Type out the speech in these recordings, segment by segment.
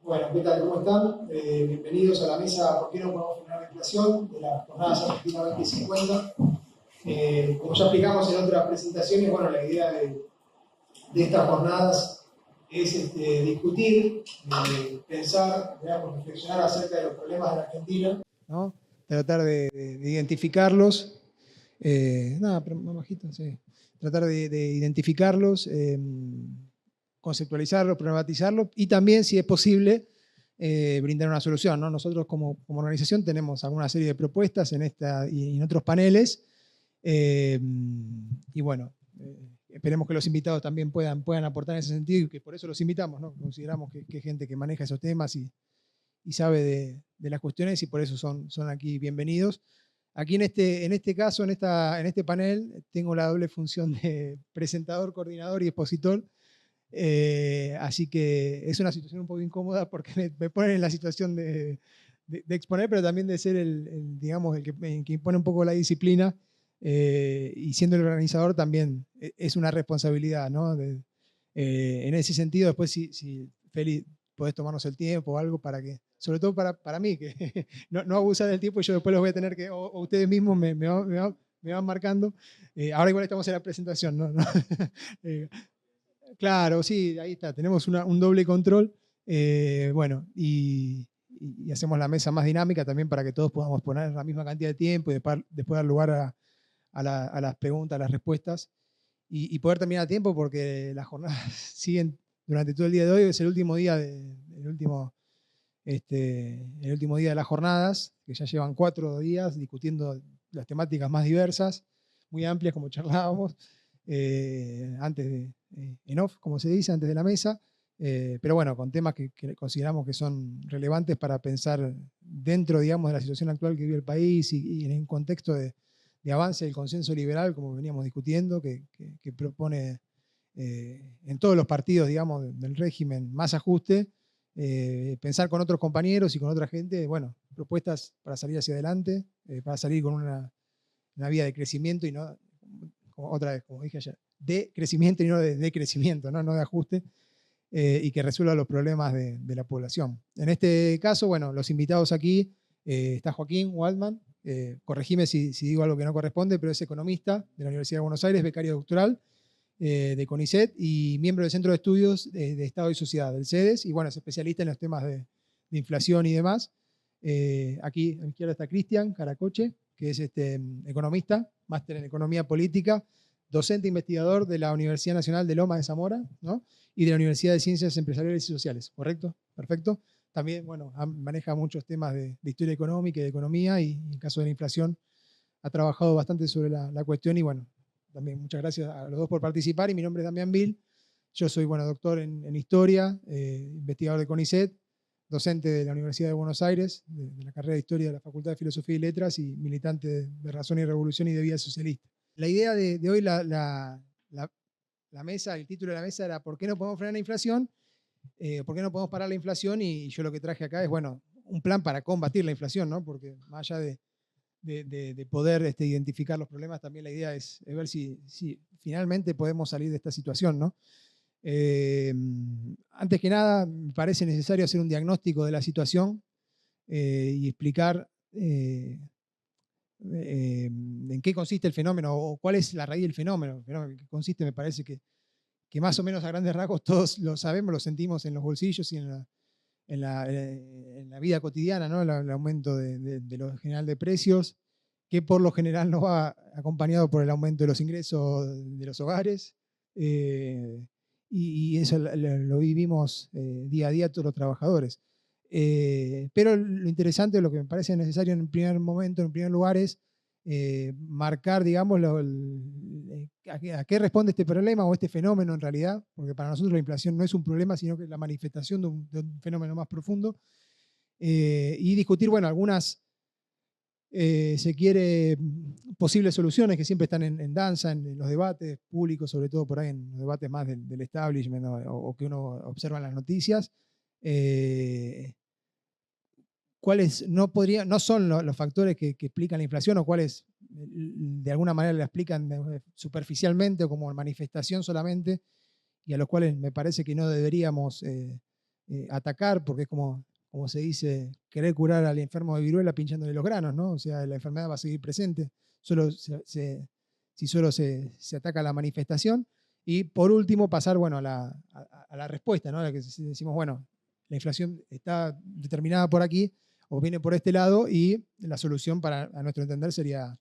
Bueno, ¿qué tal? ¿Cómo están? Bienvenidos a la mesa ¿Por qué no podemos frenar la inflación? De las jornadas Argentina 2050. Como ya explicamos en otras presentaciones, bueno, la idea de estas jornadas es discutir, pensar, digamos, reflexionar acerca de los problemas de la Argentina, ¿no? Tratar de identificarlos. Nada, pero más bajito, sí. Tratar de identificarlos, conceptualizarlos, problematizarlos y también, si es posible, brindar una solución, ¿no? Nosotros como organización tenemos alguna serie de propuestas en esta y en otros paneles y bueno, esperemos que los invitados también puedan aportar en ese sentido y que por eso los invitamos, ¿no? Consideramos que hay gente que maneja esos temas y sabe de las cuestiones y por eso son aquí bienvenidos. Aquí en este caso, en este panel, tengo la doble función de presentador, coordinador y expositor. Así que es una situación un poco incómoda porque me ponen en la situación de exponer, pero también de ser digamos, el que impone un poco la disciplina. Y siendo el organizador también es una responsabilidad, ¿no? En ese sentido, después si Feli, podés tomarnos el tiempo o algo para que, sobre todo para mí, que no abusar del tiempo y yo después los voy a tener que, o ustedes mismos me van marcando. Ahora igual estamos en la presentación, ¿no? Claro, sí, ahí está, tenemos un doble control. Bueno, y hacemos la mesa más dinámica también para que todos podamos poner la misma cantidad de tiempo y después dar lugar a las preguntas, a las respuestas y poder terminar a tiempo porque las jornadas siguen durante todo el día de hoy. Es el último día el último día de las jornadas, que ya llevan 4 días discutiendo las temáticas más diversas, muy amplias como charlábamos. Antes en off, como se dice, antes de la mesa, pero bueno, con temas que consideramos que son relevantes para pensar dentro, digamos, de la situación actual que vive el país y en un contexto de avance del consenso liberal, como veníamos discutiendo, que propone en todos los partidos, digamos, del régimen más ajuste, pensar con otros compañeros y con otra gente, bueno, propuestas para salir hacia adelante, para salir con una vía de crecimiento y no otra vez, como dije ayer, de crecimiento y no de decrecimiento, no de ajuste, y que resuelva los problemas de la población. En este caso, bueno, los invitados aquí, está Joaquín Waldman, corregime si digo algo que no corresponde, pero es economista de la Universidad de Buenos Aires, becario doctoral de CONICET y miembro del Centro de Estudios de Estado y Sociedad, del CEDES, y bueno, es especialista en los temas de inflación y demás. Aquí a mi izquierda está Cristian Caracoche, que es economista, máster en Economía Política, docente investigador de la Universidad Nacional de Lomas de Zamora, ¿no? Y de la Universidad de Ciencias Empresariales y Sociales, ¿correcto? Perfecto. También, bueno, maneja muchos temas de historia económica y de economía y en caso de la inflación ha trabajado bastante sobre la cuestión y bueno, también muchas gracias a los dos por participar y mi nombre es Damián Vil. Yo soy, bueno, doctor en Historia, investigador de CONICET, docente de la Universidad de Buenos Aires, de la carrera de Historia de la Facultad de Filosofía y Letras y militante de Razón y Revolución y de Vida Socialista. La idea de hoy, la mesa, el título de la mesa era ¿por qué no podemos frenar la inflación? ¿Por qué no podemos parar la inflación? Y yo lo que traje acá es, bueno, un plan para combatir la inflación, ¿no? Porque más allá de poder identificar los problemas, también la idea es ver si finalmente podemos salir de esta situación, ¿no? Antes que nada, me parece necesario hacer un diagnóstico de la situación y explicar en qué consiste el fenómeno o cuál es la raíz del fenómeno. El fenómeno que consiste, me parece que más o menos a grandes rasgos todos lo sabemos, lo sentimos en los bolsillos y en la vida cotidiana, ¿no? El aumento de lo general de precios, que por lo general no va acompañado por el aumento de los ingresos de los hogares. Y eso lo vivimos día a día todos los trabajadores. Pero lo interesante, lo que me parece necesario en primer momento, en primer lugar, es marcar, digamos, a qué responde este problema o este fenómeno en realidad, porque para nosotros la inflación no es un problema, sino que es la manifestación de un fenómeno más profundo, y discutir, bueno, algunas, se quiere, posibles soluciones que siempre están en danza, en los debates públicos, sobre todo por ahí en los debates más del establishment o que uno observa en las noticias. ¿Cuáles no son los factores que explican la inflación o cuáles de alguna manera la explican superficialmente o como manifestación solamente y a los cuales me parece que no deberíamos atacar, porque es como se dice, querer curar al enfermo de viruela pinchándole los granos, ¿no? O sea, la enfermedad va a seguir presente, si solo se ataca la manifestación. Y por último, pasar bueno, a la respuesta, ¿no? A la que decimos, bueno, la inflación está determinada por aquí o viene por este lado y la solución, a nuestro entender, sería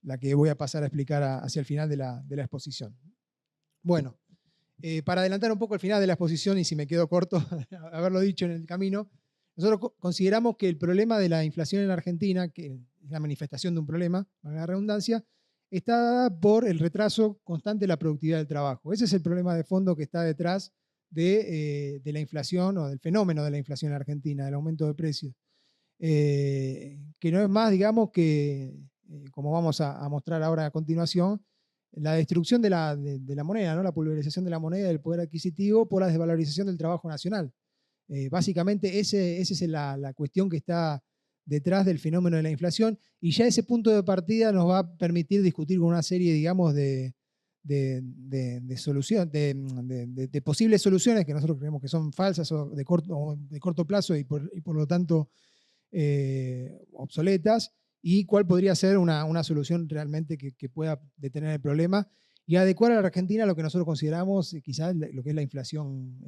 la que voy a pasar a explicar hacia el final de la exposición. Bueno, para adelantar un poco el final de la exposición, y si me quedo corto, haberlo dicho en el camino, nosotros consideramos que el problema de la inflación en la Argentina, que es la manifestación de un problema, valga la redundancia, está dada por el retraso constante de la productividad del trabajo. Ese es el problema de fondo que está detrás de la inflación o del fenómeno de la inflación en Argentina, del aumento de precios. Que no es más, digamos, que, como vamos a mostrar ahora a continuación, la destrucción de la moneda, ¿no? La pulverización de la moneda y del poder adquisitivo por la desvalorización del trabajo nacional. Básicamente, esa es la cuestión que está detrás del fenómeno de la inflación, y ya ese punto de partida nos va a permitir discutir con una serie, digamos, de posibles soluciones que nosotros creemos que son falsas o de corto plazo y por lo tanto obsoletas, y cuál podría ser una solución realmente que pueda detener el problema y adecuar a la Argentina a lo que nosotros consideramos quizás lo que es la inflación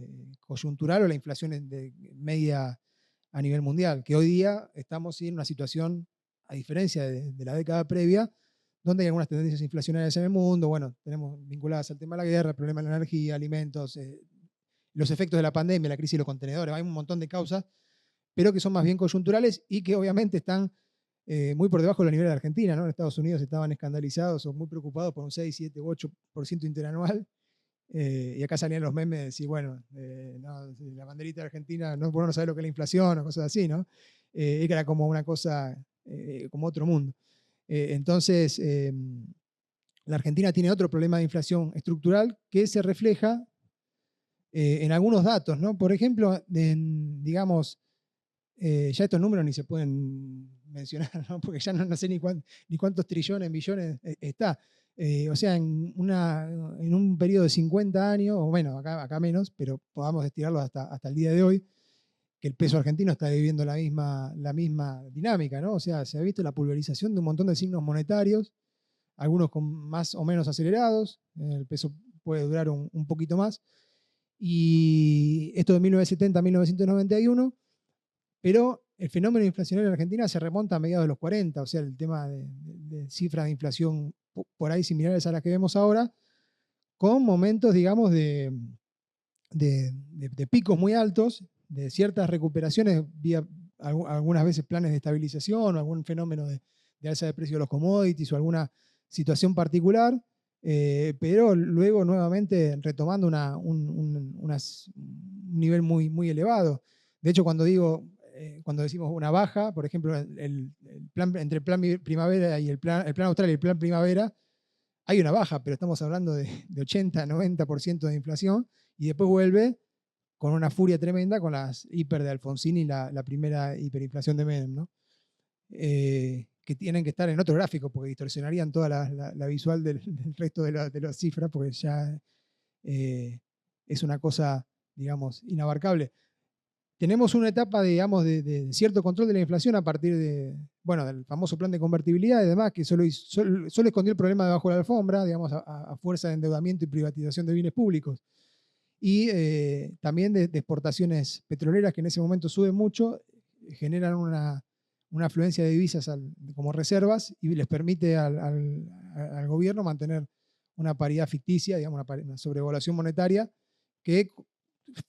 coyuntural o la inflación media a nivel mundial, que hoy día estamos en una situación, a diferencia de la década previa, donde hay algunas tendencias inflacionarias en el mundo, bueno, tenemos vinculadas al tema de la guerra, el problema de la energía, alimentos, los efectos de la pandemia, la crisis de los contenedores, hay un montón de causas, pero que son más bien coyunturales y que obviamente están muy por debajo de los niveles de Argentina, ¿no? En Estados Unidos estaban escandalizados o muy preocupados por un 6, 7 u 8% interanual, y acá salían los memes de decir, bueno, no, la banderita de Argentina, no, por no saber lo que es la inflación o cosas así, ¿no? Que era como una cosa, como otro mundo. Entonces, la Argentina tiene otro problema de inflación estructural que se refleja en algunos datos, ¿no? Por ejemplo, digamos, ya estos números ni se pueden mencionar, ¿no? Porque ya no sé ni cuántos trillones, billones está. O sea, en un periodo de 50 años, o bueno, acá menos, pero podamos estirarlo hasta el día de hoy, que el peso argentino está viviendo la misma dinámica, ¿no? O sea, se ha visto la pulverización de un montón de signos monetarios, algunos más o menos acelerados, el peso puede durar un poquito más, y esto de 1970 a 1991, pero el fenómeno inflacionario en Argentina se remonta a mediados de los 40, o sea, el tema de cifras de inflación por ahí similares a las que vemos ahora, con momentos, digamos, de picos muy altos, de ciertas recuperaciones vía algunas veces planes de estabilización o algún fenómeno de alza de precio de los commodities o alguna situación particular, pero luego nuevamente retomando un nivel muy, muy elevado. De hecho, cuando decimos una baja, por ejemplo, entre el plan primavera y el plan austral y el plan primavera, hay una baja, pero estamos hablando de 80, 90% de inflación, y después vuelve con una furia tremenda con las hiper de Alfonsín y la primera hiperinflación de Menem, ¿no? Que tienen que estar en otro gráfico porque distorsionarían toda la visual del resto de las cifras, porque ya es una cosa, digamos, inabarcable. Tenemos una etapa, digamos, de cierto control de la inflación a partir del famoso plan de convertibilidad y demás, que solo escondió el problema debajo de la alfombra, digamos, a fuerza de endeudamiento y privatización de bienes públicos. Y también de exportaciones petroleras que en ese momento suben mucho, generan una afluencia de divisas como reservas y les permite al gobierno mantener una paridad ficticia, digamos, una sobrevaluación monetaria que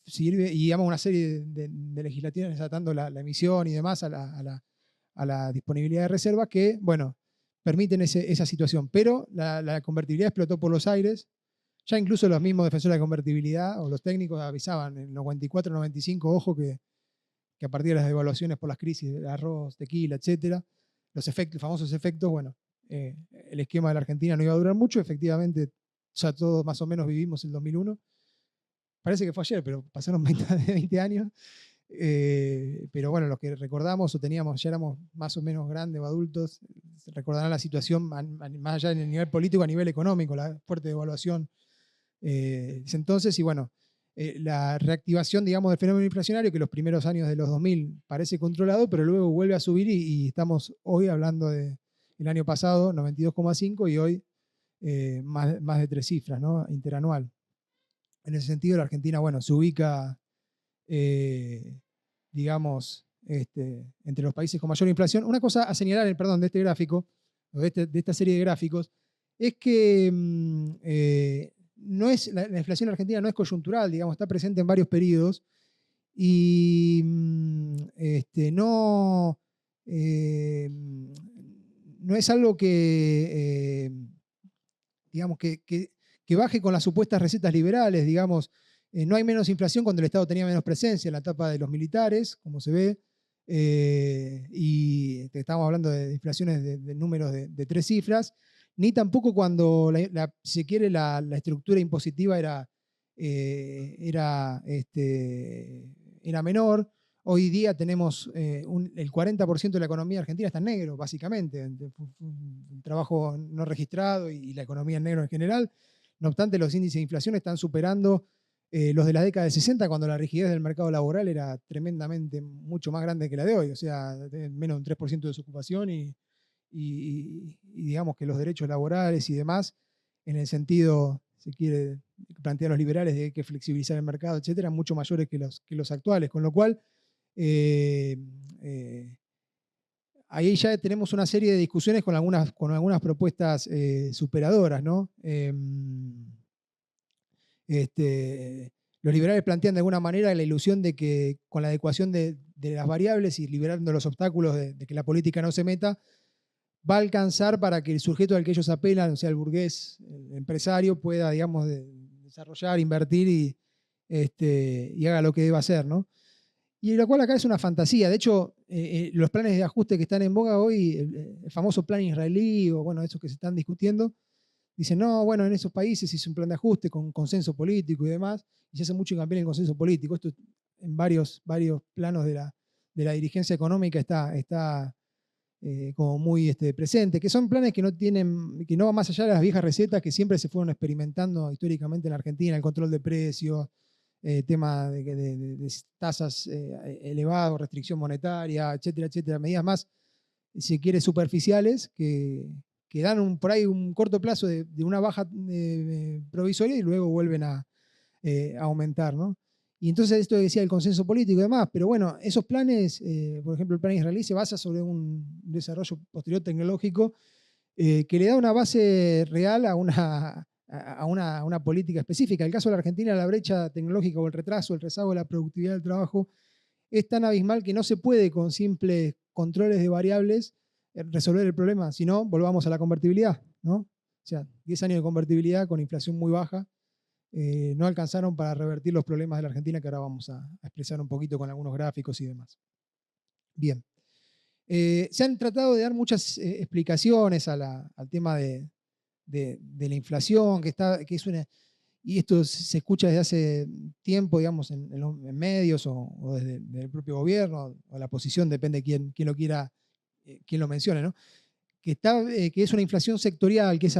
sirve, y digamos, una serie de legislaciones atando la emisión y demás a la disponibilidad de reservas que, bueno, permiten esa situación. Pero la convertibilidad explotó por los aires. Ya incluso los mismos defensores de la convertibilidad o los técnicos avisaban en 94, 95, ojo que a partir de las devaluaciones por las crisis de arroz, tequila, etcétera, los famosos efectos, bueno, el esquema de la Argentina no iba a durar mucho. Efectivamente, ya todos más o menos vivimos el 2001. Parece que fue ayer, pero pasaron 20 años. Pero bueno, los que recordamos o ya éramos más o menos grandes o adultos, recordarán la situación más allá en el nivel político, a nivel económico, la fuerte devaluación entonces. Y bueno, la reactivación, digamos, del fenómeno inflacionario, que los primeros años de los 2000 parece controlado, pero luego vuelve a subir y estamos hoy hablando del año pasado, 92,5, y hoy más de 3 cifras, ¿no? Interanual. En ese sentido, la Argentina, bueno, se ubica, digamos, entre los países con mayor inflación. Una cosa a señalar, perdón, de este gráfico, o de esta serie de gráficos, es que no es, la inflación argentina no es coyuntural, digamos, está presente en varios periodos y no es algo que, digamos, que baje con las supuestas recetas liberales, digamos. No hay menos inflación cuando el Estado tenía menos presencia en la etapa de los militares, como se ve, y estamos hablando de inflaciones de números de 3 cifras, ni tampoco cuando, si se quiere, la estructura impositiva era menor. Hoy día tenemos el 40% de la economía argentina está en negro, básicamente, un trabajo no registrado y la economía en negro en general. No obstante, los índices de inflación están superando los de la década del 60, cuando la rigidez del mercado laboral era tremendamente mucho más grande que la de hoy, o sea, menos de un 3% de desocupación y digamos que los derechos laborales y demás, en el sentido, se quiere plantear los liberales de que hay que flexibilizar el mercado, etcétera, mucho mayores que los actuales, con lo cual ahí ya tenemos una serie de discusiones con algunas propuestas superadoras, ¿no? Los liberales plantean de alguna manera la ilusión de que con la adecuación de las variables y liberando los obstáculos de que la política no se meta, va a alcanzar para que el sujeto al que ellos apelan, o sea, el burgués, el empresario, pueda, digamos, desarrollar, invertir y haga lo que deba hacer, ¿no? Y lo cual acá es una fantasía. De hecho, los planes de ajuste que están en boga hoy, el famoso plan israelí, o bueno, esos que se están discutiendo, dicen, no, bueno, en esos países hizo un plan de ajuste con consenso político y demás, y se hace mucho hincapié en el consenso político. Esto en varios planos de la dirigencia económica está como muy presente, que son planes que no van más allá de las viejas recetas que siempre se fueron experimentando históricamente en la Argentina, el control de precios, tema de tasas elevadas, restricción monetaria, etcétera, etcétera, medidas más, si se quiere, superficiales, que dan por ahí un corto plazo de una baja provisoria y luego vuelven a aumentar, ¿no? Y entonces esto decía el consenso político y demás, pero bueno, esos planes, por ejemplo, el plan israelí se basa sobre un desarrollo posterior tecnológico que le da una base real a una política específica. En el caso de la Argentina, la brecha tecnológica o el retraso, el rezago de la productividad del trabajo es tan abismal que no se puede con simples controles de variables resolver el problema, si no, volvamos a la convertibilidad, ¿no? O sea, 10 años de convertibilidad con inflación muy baja no alcanzaron para revertir los problemas de la Argentina, que ahora vamos a expresar un poquito con algunos gráficos y demás. Bien. Se han tratado de dar muchas explicaciones al tema de la inflación, que es una... Y esto se escucha desde hace tiempo, digamos, en medios o desde el propio gobierno, o la posición, depende de quién lo quiera, quién lo mencione, ¿no? Que es una inflación sectorial, que es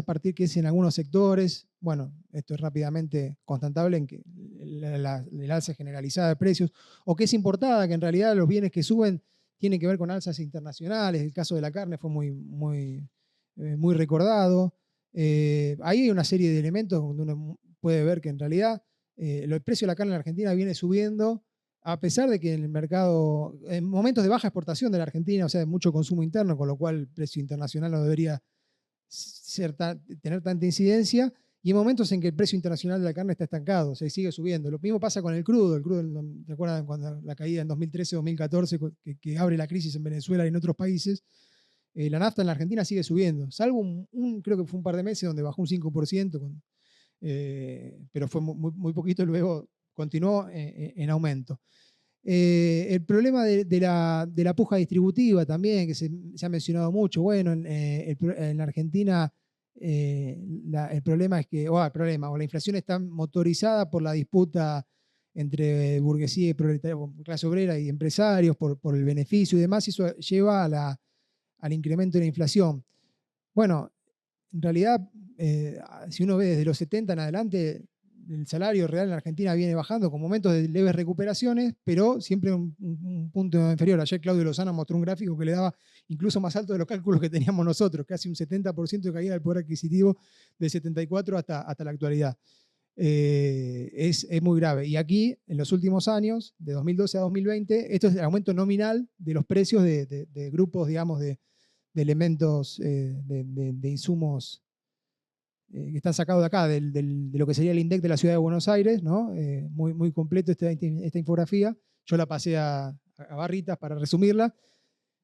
en algunos sectores. Bueno, esto es rápidamente constatable en que el alza generalizada de precios, o que es importada, que en realidad los bienes que suben tienen que ver con alzas internacionales. El caso de la carne fue muy recordado. Ahí hay una serie de elementos donde uno puede ver que en realidad el precio de la carne en la Argentina viene subiendo, a pesar de que en el mercado, en momentos de baja exportación de la Argentina, o sea, de mucho consumo interno, con lo cual el precio internacional no debería tener tanta incidencia, y en momentos en que el precio internacional de la carne está estancado, o sea, sigue subiendo. Lo mismo pasa con el crudo. ¿Recuerdan cuando la caída en 2013-2014, que abre la crisis en Venezuela y en otros países? La nafta en la Argentina sigue subiendo, salvo creo que fue un par de meses donde bajó un 5%, pero fue muy poquito y luego continuó en aumento. El problema de la puja distributiva también, que se ha mencionado mucho. Bueno, en la Argentina el problema es que, o la inflación está motorizada por la disputa entre burguesía y proletariado, clase obrera y empresarios por el beneficio y demás, y eso lleva al incremento de la inflación. Bueno, en realidad, si uno ve desde los 70 en adelante, el salario real en Argentina viene bajando con momentos de leves recuperaciones, pero siempre un punto inferior. Ayer Claudio Lozano mostró un gráfico que le daba incluso más alto de los cálculos que teníamos nosotros, casi un 70% de caída del poder adquisitivo del 74 hasta la actualidad. Es muy grave. Y aquí, en los últimos años, de 2012 a 2020, esto es el aumento nominal de los precios de grupos, digamos, de elementos, de insumos que están sacados de acá, de lo que sería el INDEC de la Ciudad de Buenos Aires, ¿no? Muy completo esta infografía. Yo la pasé a barritas para resumirla.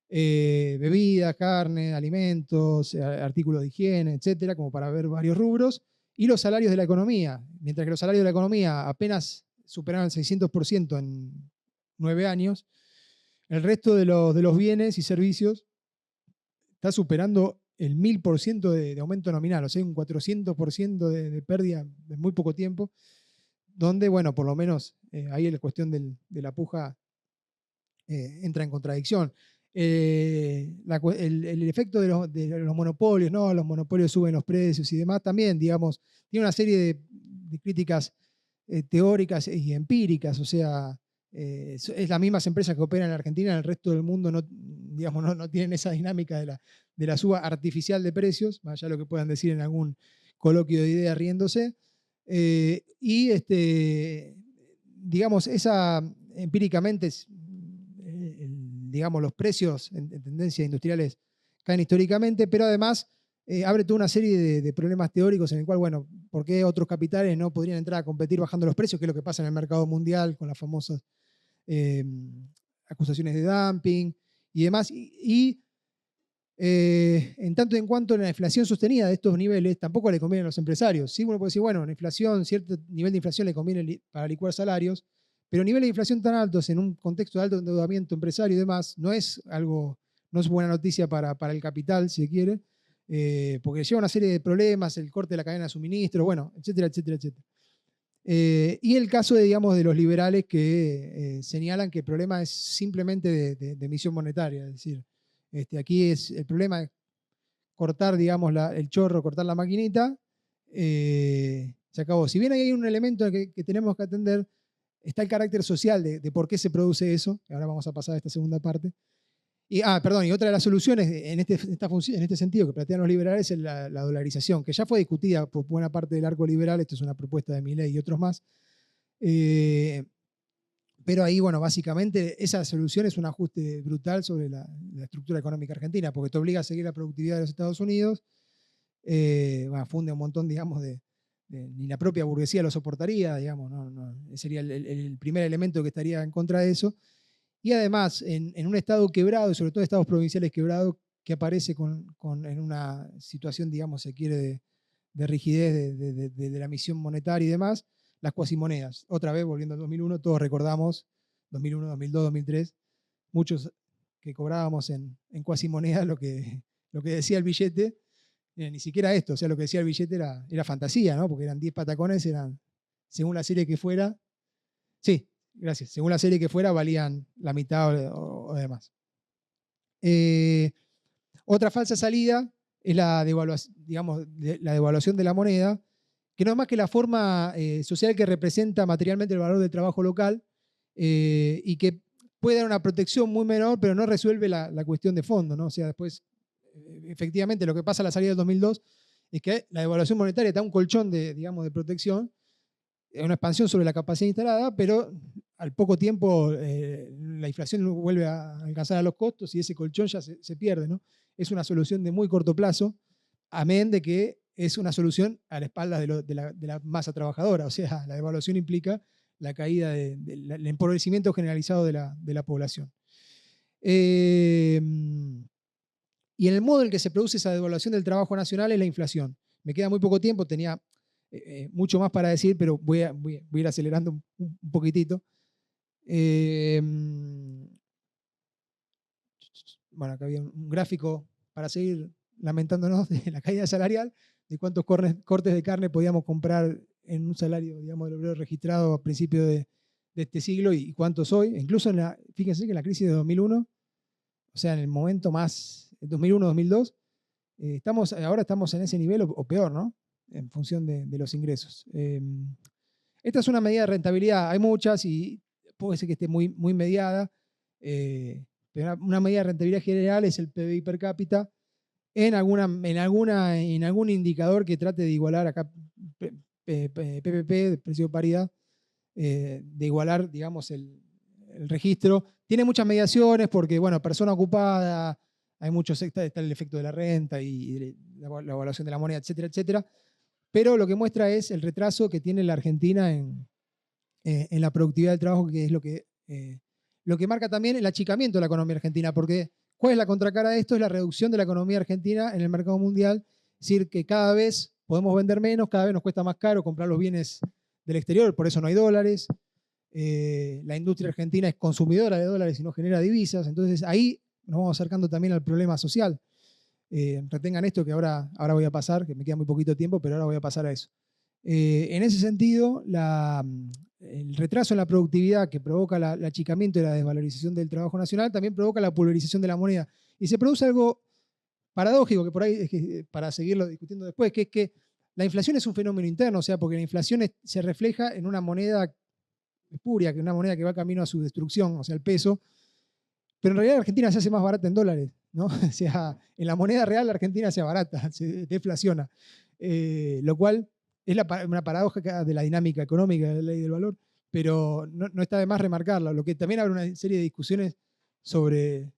Bebidas, carne, alimentos, artículos de higiene, etcétera, como para ver varios rubros. Y los salarios de la economía. Mientras que los salarios de la economía apenas superaron el 600% en 9 años, el resto de los bienes y servicios está superando el 1000% de aumento nominal, o sea, un 400% de pérdida en muy poco tiempo, donde, bueno, por lo menos ahí la cuestión de la puja entra en contradicción. El efecto de los monopolios, ¿no? Los monopolios suben los precios y demás, también, digamos, tiene una serie de críticas teóricas y empíricas, o sea, es las mismas empresas que operan en Argentina, en el resto del mundo no, digamos, no tienen esa dinámica de la suba artificial de precios, más allá de lo que puedan decir en algún coloquio de ideas riéndose. Digamos, esa empíricamente, digamos, los precios en tendencias industriales caen históricamente, pero además abre toda una serie de problemas teóricos en el cual, bueno, ¿por qué otros capitales no podrían entrar a competir bajando los precios? Que es lo que pasa en el mercado mundial con las famosas acusaciones de dumping y demás. En tanto en cuanto la inflación sostenida de estos niveles tampoco le conviene a los empresarios. Sí, uno puede decir, bueno, la inflación, cierto nivel de inflación le conviene para licuar salarios, pero niveles de inflación tan altos en un contexto de alto endeudamiento empresario y demás no es buena noticia para el capital, si se quiere, porque lleva una serie de problemas, el corte de la cadena de suministro, bueno, etcétera, etcétera, etcétera. Y el caso, digamos, de los liberales que señalan que el problema es simplemente de emisión monetaria, es decir, aquí el problema es cortar, digamos, el chorro, cortar la maquinita, se acabó. Si bien hay un elemento que tenemos que atender, está el carácter social de por qué se produce eso, que ahora vamos a pasar a esta segunda parte. Y otra de las soluciones en este sentido que plantean los liberales es la dolarización, que ya fue discutida por buena parte del arco liberal. Esto es una propuesta de Milei y otros más. Pero ahí, bueno, básicamente esa solución es un ajuste brutal sobre la estructura económica argentina, porque te obliga a seguir la productividad de los Estados Unidos, funde un montón, digamos, ni la propia burguesía lo soportaría, digamos, sería el primer elemento que estaría en contra de eso. Y además, en un estado quebrado, y sobre todo estados provinciales quebrados, que aparece en una situación, digamos, se quiere, de rigidez de la emisión monetaria y demás, las cuasimonedas. Otra vez, volviendo al 2001, todos recordamos 2001, 2002, 2003, muchos que cobrábamos en cuasimonedas lo que decía el billete, ni siquiera esto, o sea, lo que decía el billete era fantasía, ¿no? Porque eran 10 patacones, según la serie que fuera, sí, gracias, según la serie que fuera, valían la mitad o demás. Otra falsa salida es la devaluación de la moneda, que no es más que la forma social que representa materialmente el valor del trabajo local y que puede dar una protección muy menor, pero no resuelve la cuestión de fondo, ¿no? O sea, después, efectivamente, lo que pasa a la salida del 2002 es que la devaluación monetaria da un colchón de protección, una expansión sobre la capacidad instalada, pero al poco tiempo la inflación vuelve a alcanzar a los costos y ese colchón ya se pierde, ¿no? Es una solución de muy corto plazo, amén de que es una solución a la espalda de la masa trabajadora. O sea, la devaluación implica la caída del empobrecimiento generalizado de la población. Y en el modo en que se produce esa devaluación del trabajo nacional es la inflación. Me queda muy poco tiempo, tenía mucho más para decir, pero voy a ir acelerando un poquitito. Bueno, acá había un gráfico para seguir lamentándonos de la caída salarial, de cuántos cortes de carne podíamos comprar en un salario, digamos, del obrero registrado a principios de este siglo y cuántos hoy. Incluso fíjense que en la crisis de 2001, o sea, en el momento más, 2001-2002, ahora estamos en ese nivel o peor, ¿no? En función de los ingresos. Esta es una medida de rentabilidad, hay muchas y puede ser que esté muy, muy mediada, pero una medida de rentabilidad general es el PBI per cápita en algún indicador que trate de igualar acá PPP, precio de paridad, de igualar, digamos, el registro. Tiene muchas mediaciones porque, bueno, persona ocupada, hay muchos, está el efecto de la renta y la evaluación de la moneda, etcétera, etcétera. Pero lo que muestra es el retraso que tiene la Argentina en la productividad del trabajo, que es lo que marca también el achicamiento de la economía argentina, porque ¿cuál es la contracara de esto? Es la reducción de la economía argentina en el mercado mundial, es decir, que cada vez podemos vender menos, cada vez nos cuesta más caro comprar los bienes del exterior, por eso no hay dólares. La industria argentina es consumidora de dólares y no genera divisas, entonces ahí nos vamos acercando también al problema social. Retengan esto que ahora voy a pasar, que me queda muy poquito tiempo, pero ahora voy a pasar a eso. En ese sentido, el retraso en la productividad que provoca el achicamiento y la desvalorización del trabajo nacional también provoca la pulverización de la moneda. Y se produce algo paradójico, que por ahí, es que, para seguirlo discutiendo después, que es que la inflación es un fenómeno interno, o sea, porque la inflación se refleja en una moneda espuria, que es una moneda que va camino a su destrucción, o sea, el peso, pero en realidad la Argentina se hace más barata en dólares, ¿no? O sea, en la moneda real la Argentina se abarata, se deflaciona, lo cual es una paradoja de la dinámica económica de la ley del valor, pero no está de más remarcarlo. Lo que también abre una serie de discusiones sobre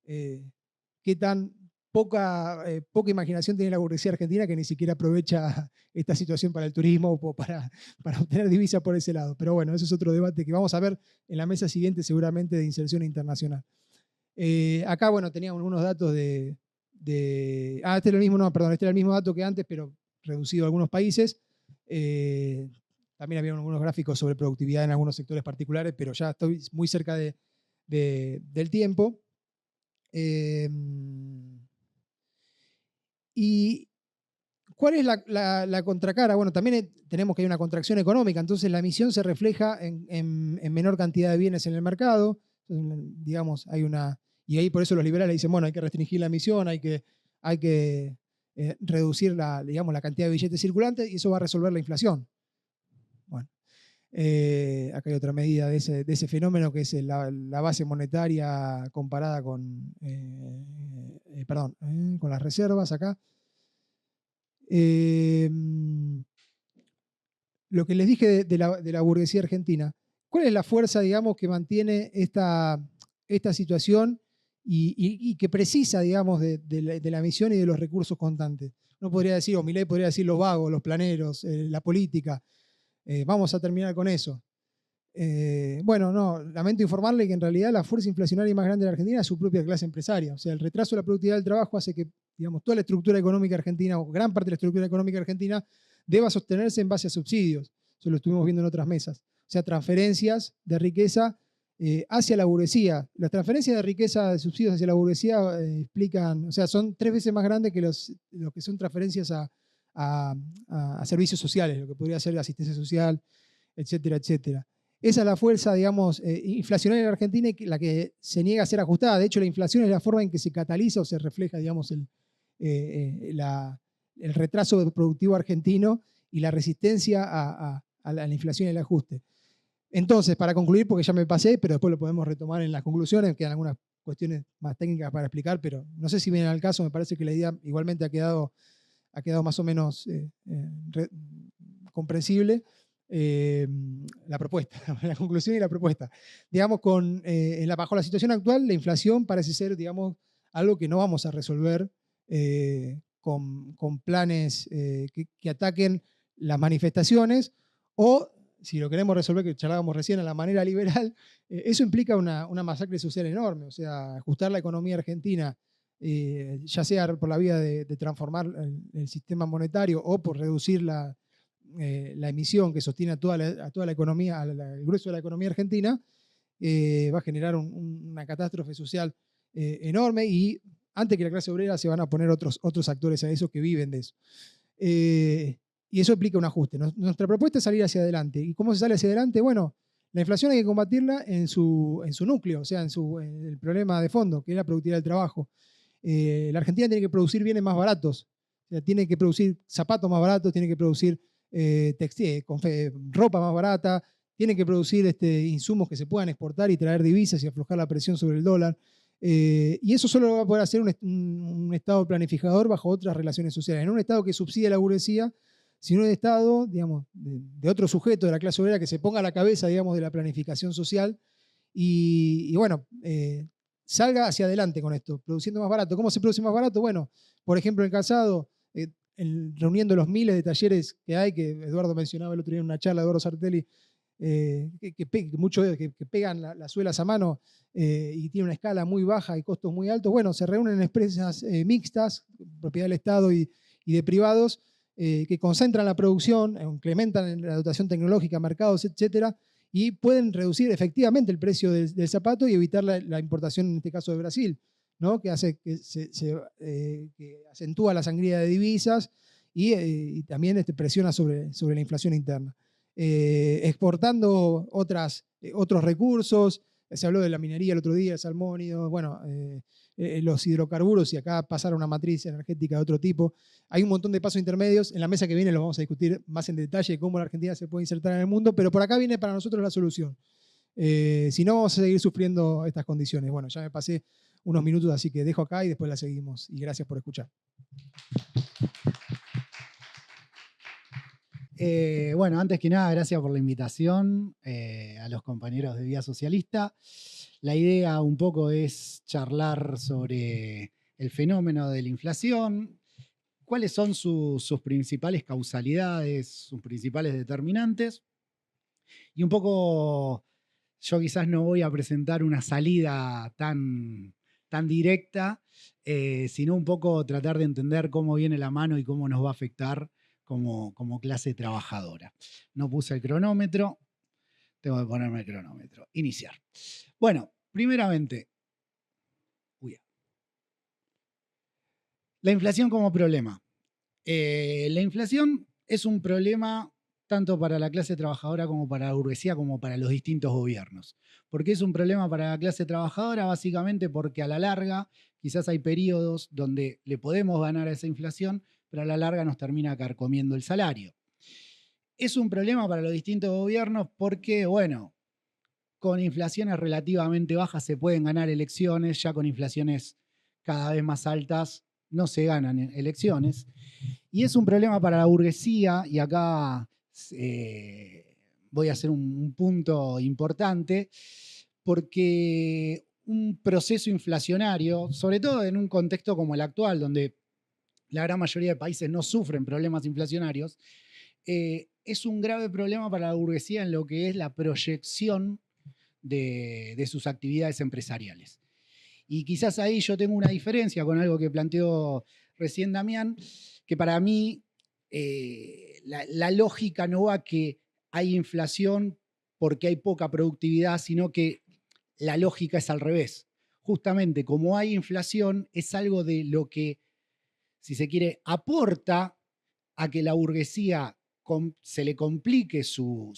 qué tan poca imaginación tiene la burguesía argentina, que ni siquiera aprovecha esta situación para el turismo o para obtener divisas por ese lado. Pero bueno, eso es otro debate que vamos a ver en la mesa siguiente seguramente de inserción internacional. Acá, bueno, teníamos algunos datos este era el mismo, no, perdón, este era el mismo dato que antes, pero reducido a algunos países. También había algunos gráficos sobre productividad en algunos sectores particulares, pero ya estoy muy cerca del tiempo. ¿Y cuál es la contracara? Bueno, también tenemos que hay una contracción económica, entonces la emisión se refleja en menor cantidad de bienes en el mercado. Entonces, digamos, y ahí por eso los liberales dicen, bueno, hay que restringir la emisión, hay que reducir digamos, la cantidad de billetes circulantes y eso va a resolver la inflación. Bueno, acá hay otra medida de ese fenómeno que es la base monetaria comparada con las reservas acá. Lo que les dije de la burguesía argentina, ¿cuál es la fuerza, digamos, que mantiene esta situación y que precisa, digamos, de la emisión y de los recursos constantes? No podría decir, o Milei podría decir los vagos, los planeros, la política. Vamos a terminar con eso. Bueno, no, lamento informarle que en realidad la fuerza inflacionaria más grande de la Argentina es su propia clase empresaria. O sea, el retraso de la productividad del trabajo hace que, digamos, toda la estructura económica argentina, o gran parte de la estructura económica argentina, deba sostenerse en base a subsidios. Eso lo estuvimos viendo en otras mesas. O sea, transferencias de riqueza hacia la burguesía. Las transferencias de riqueza de subsidios hacia la burguesía explican, o sea, son 3 veces más grandes que lo que son transferencias a servicios sociales, lo que podría ser asistencia social, etcétera, etcétera. Esa es la fuerza, digamos, inflacionaria en la Argentina y la que se niega a ser ajustada. De hecho, la inflación es la forma en que se cataliza o se refleja, digamos, el retraso productivo argentino y la resistencia a la inflación y el ajuste. Entonces, para concluir, porque ya me pasé, pero después lo podemos retomar en las conclusiones, quedan algunas cuestiones más técnicas para explicar, pero no sé si vienen al caso, me parece que la idea igualmente ha quedado más o menos comprensible. La propuesta, la conclusión y la propuesta. Digamos, bajo la situación actual, la inflación parece ser, digamos, algo que no vamos a resolver con planes que ataquen las manifestaciones, o si lo queremos resolver, que charlábamos recién, a la manera liberal, eso implica una masacre social enorme. O sea, ajustar la economía argentina, ya sea por la vía de transformar el sistema monetario o por reducir la emisión que sostiene a toda la economía, al grueso de la economía argentina, va a generar una catástrofe social enorme y antes que la clase obrera se van a poner otros actores a eso que viven de eso. Y eso implica un ajuste. Nuestra propuesta es salir hacia adelante. ¿Y cómo se sale hacia adelante? Bueno, la inflación hay que combatirla en su núcleo, o sea, en el problema de fondo, que es la productividad del trabajo. La Argentina tiene que producir bienes más baratos, o sea, tiene que producir zapatos más baratos, tiene que producir ropa más barata, tienen que producir insumos que se puedan exportar y traer divisas y aflojar la presión sobre el dólar. Y eso solo lo va a poder hacer un Estado planificador bajo otras relaciones sociales. No un Estado que subsidie a la burguesía, sino un Estado, digamos, de otro sujeto de la clase obrera que se ponga a la cabeza, digamos, de la planificación social y bueno, salga hacia adelante con esto, produciendo más barato. ¿Cómo se produce más barato? Bueno, por ejemplo, en calzado, reuniendo los miles de talleres que hay, que Eduardo mencionaba el otro día en una charla, Eduardo Sartelli, que pegan las suelas a mano y tienen una escala muy baja y costos muy altos. Bueno, se reúnen en empresas mixtas, propiedad del Estado y de privados, que concentran la producción, incrementan la dotación tecnológica, mercados, etcétera, y pueden reducir efectivamente el precio del zapato y evitar la importación, en este caso de Brasil, ¿no? Que hace que acentúa la sangría de divisas y también presiona sobre la inflación interna. Exportando otros recursos, se habló de la minería el otro día, el salmónido, bueno, los hidrocarburos y acá pasar a una matriz energética de otro tipo. Hay un montón de pasos intermedios, en la mesa que viene lo vamos a discutir más en detalle cómo la Argentina se puede insertar en el mundo, pero por acá viene para nosotros la solución. Si no, vamos a seguir sufriendo estas condiciones. Bueno, ya me pasé unos minutos, así que dejo acá y después la seguimos. Y gracias por escuchar. Bueno, antes que nada, gracias por la invitación a los compañeros de Vía Socialista. La idea un poco es charlar sobre el fenómeno de la inflación, cuáles son sus principales causalidades, sus principales determinantes, y un poco yo quizás no voy a presentar una salida tan directa, sino un poco tratar de entender cómo viene la mano y cómo nos va a afectar como clase trabajadora. No puse el cronómetro, tengo que ponerme el cronómetro. Iniciar. Bueno, primeramente, la inflación como problema. La inflación es un problema tanto para la clase trabajadora como para la burguesía, como para los distintos gobiernos. ¿Por qué es un problema para la clase trabajadora? Básicamente porque a la larga quizás hay periodos donde le podemos ganar a esa inflación, pero a la larga nos termina carcomiendo el salario. Es un problema para los distintos gobiernos porque, bueno, con inflaciones relativamente bajas se pueden ganar elecciones, ya con inflaciones cada vez más altas no se ganan elecciones. Y es un problema para la burguesía, y acá voy a hacer un punto importante, porque un proceso inflacionario, sobre todo en un contexto como el actual, donde la gran mayoría de países no sufren problemas inflacionarios, es un grave problema para la burguesía en lo que es la proyección de sus actividades empresariales. Y quizás ahí yo tengo una diferencia con algo que planteó recién Damián, que para mí la lógica no va que hay inflación porque hay poca productividad, sino que la lógica es al revés. Justamente como hay inflación, es algo de lo que, si se quiere, aporta a que la burguesía se le complique su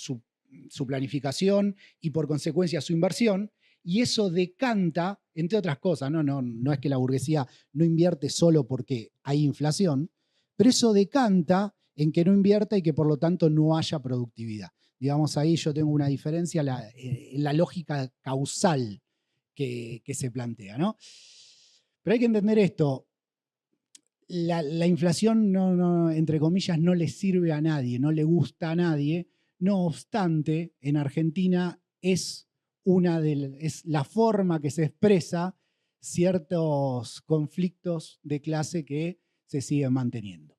planificación y por consecuencia su inversión, y eso decanta, entre otras cosas, no es que la burguesía no invierte solo porque hay inflación, pero eso decanta en que no invierta y que por lo tanto no haya productividad. Digamos, ahí yo tengo una diferencia en la lógica causal que se plantea, ¿no? Pero hay que entender esto. La inflación, entre comillas, no le sirve a nadie, no le gusta a nadie. No obstante, en Argentina es la forma que se expresa ciertos conflictos de clase que se siguen manteniendo.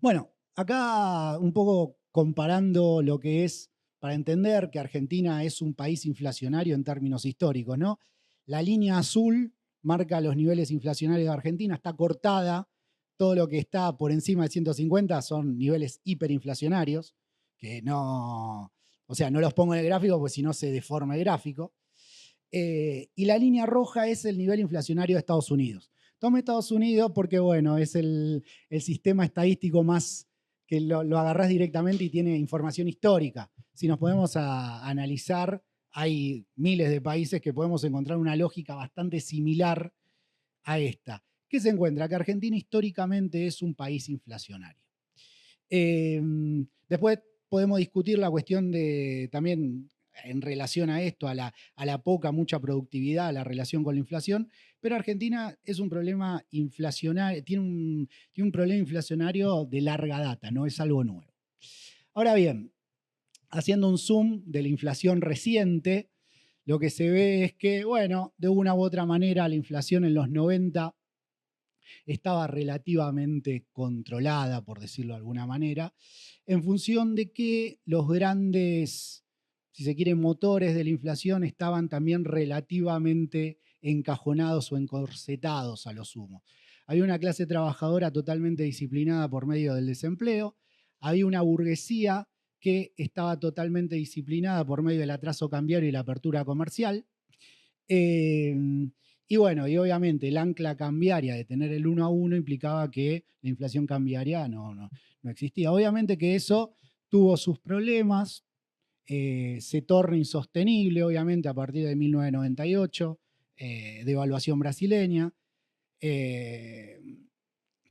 Bueno, acá un poco comparando lo que es, para entender que Argentina es un país inflacionario en términos históricos, ¿no? La línea azul marca los niveles inflacionarios de Argentina, está cortada, todo lo que está por encima de 150 son niveles hiperinflacionarios, que no los pongo en el gráfico porque si no se deforma el gráfico. Y la línea roja es el nivel inflacionario de Estados Unidos. Tome Estados Unidos porque, bueno, es el sistema estadístico más que lo agarrás directamente y tiene información histórica. Si nos podemos analizar, hay miles de países que podemos encontrar una lógica bastante similar a esta. ¿Qué se encuentra? Que Argentina históricamente es un país inflacionario. Después podemos discutir la cuestión de también en relación a esto, a la mucha productividad, a la relación con la inflación, pero Argentina es un problema inflacionario, tiene un problema inflacionario de larga data, no es algo nuevo. Ahora bien, haciendo un zoom de la inflación reciente, lo que se ve es que, bueno, de una u otra manera la inflación en los 90 estaba relativamente controlada, por decirlo de alguna manera, en función de que los grandes, si se quieren, motores de la inflación estaban también relativamente encajonados o encorsetados a lo sumo. Había una clase trabajadora totalmente disciplinada por medio del desempleo, había una burguesía que estaba totalmente disciplinada por medio del atraso cambiario y la apertura comercial. Y bueno, y obviamente el ancla cambiaria de tener el 1 a 1 implicaba que la inflación cambiaria no existía. Obviamente que eso tuvo sus problemas, se torna insostenible, obviamente, a partir de 1998, devaluación brasileña,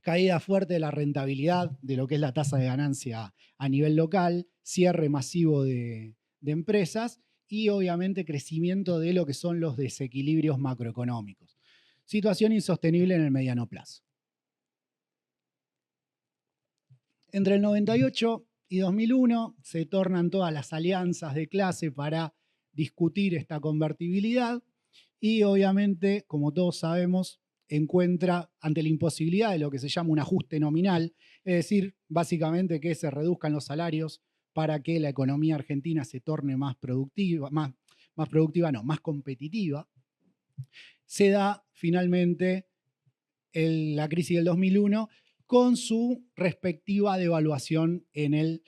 caída fuerte de la rentabilidad de lo que es la tasa de ganancia a nivel local, cierre masivo de empresas y obviamente crecimiento de lo que son los desequilibrios macroeconómicos. Situación insostenible en el mediano plazo. Entre el 98 y 2001 se tornan todas las alianzas de clase para discutir esta convertibilidad y obviamente, como todos sabemos, encuentra ante la imposibilidad de lo que se llama un ajuste nominal, es decir, básicamente que se reduzcan los salarios para que la economía argentina se torne más productiva, más competitiva, se da finalmente la crisis del 2001 con su respectiva devaluación en el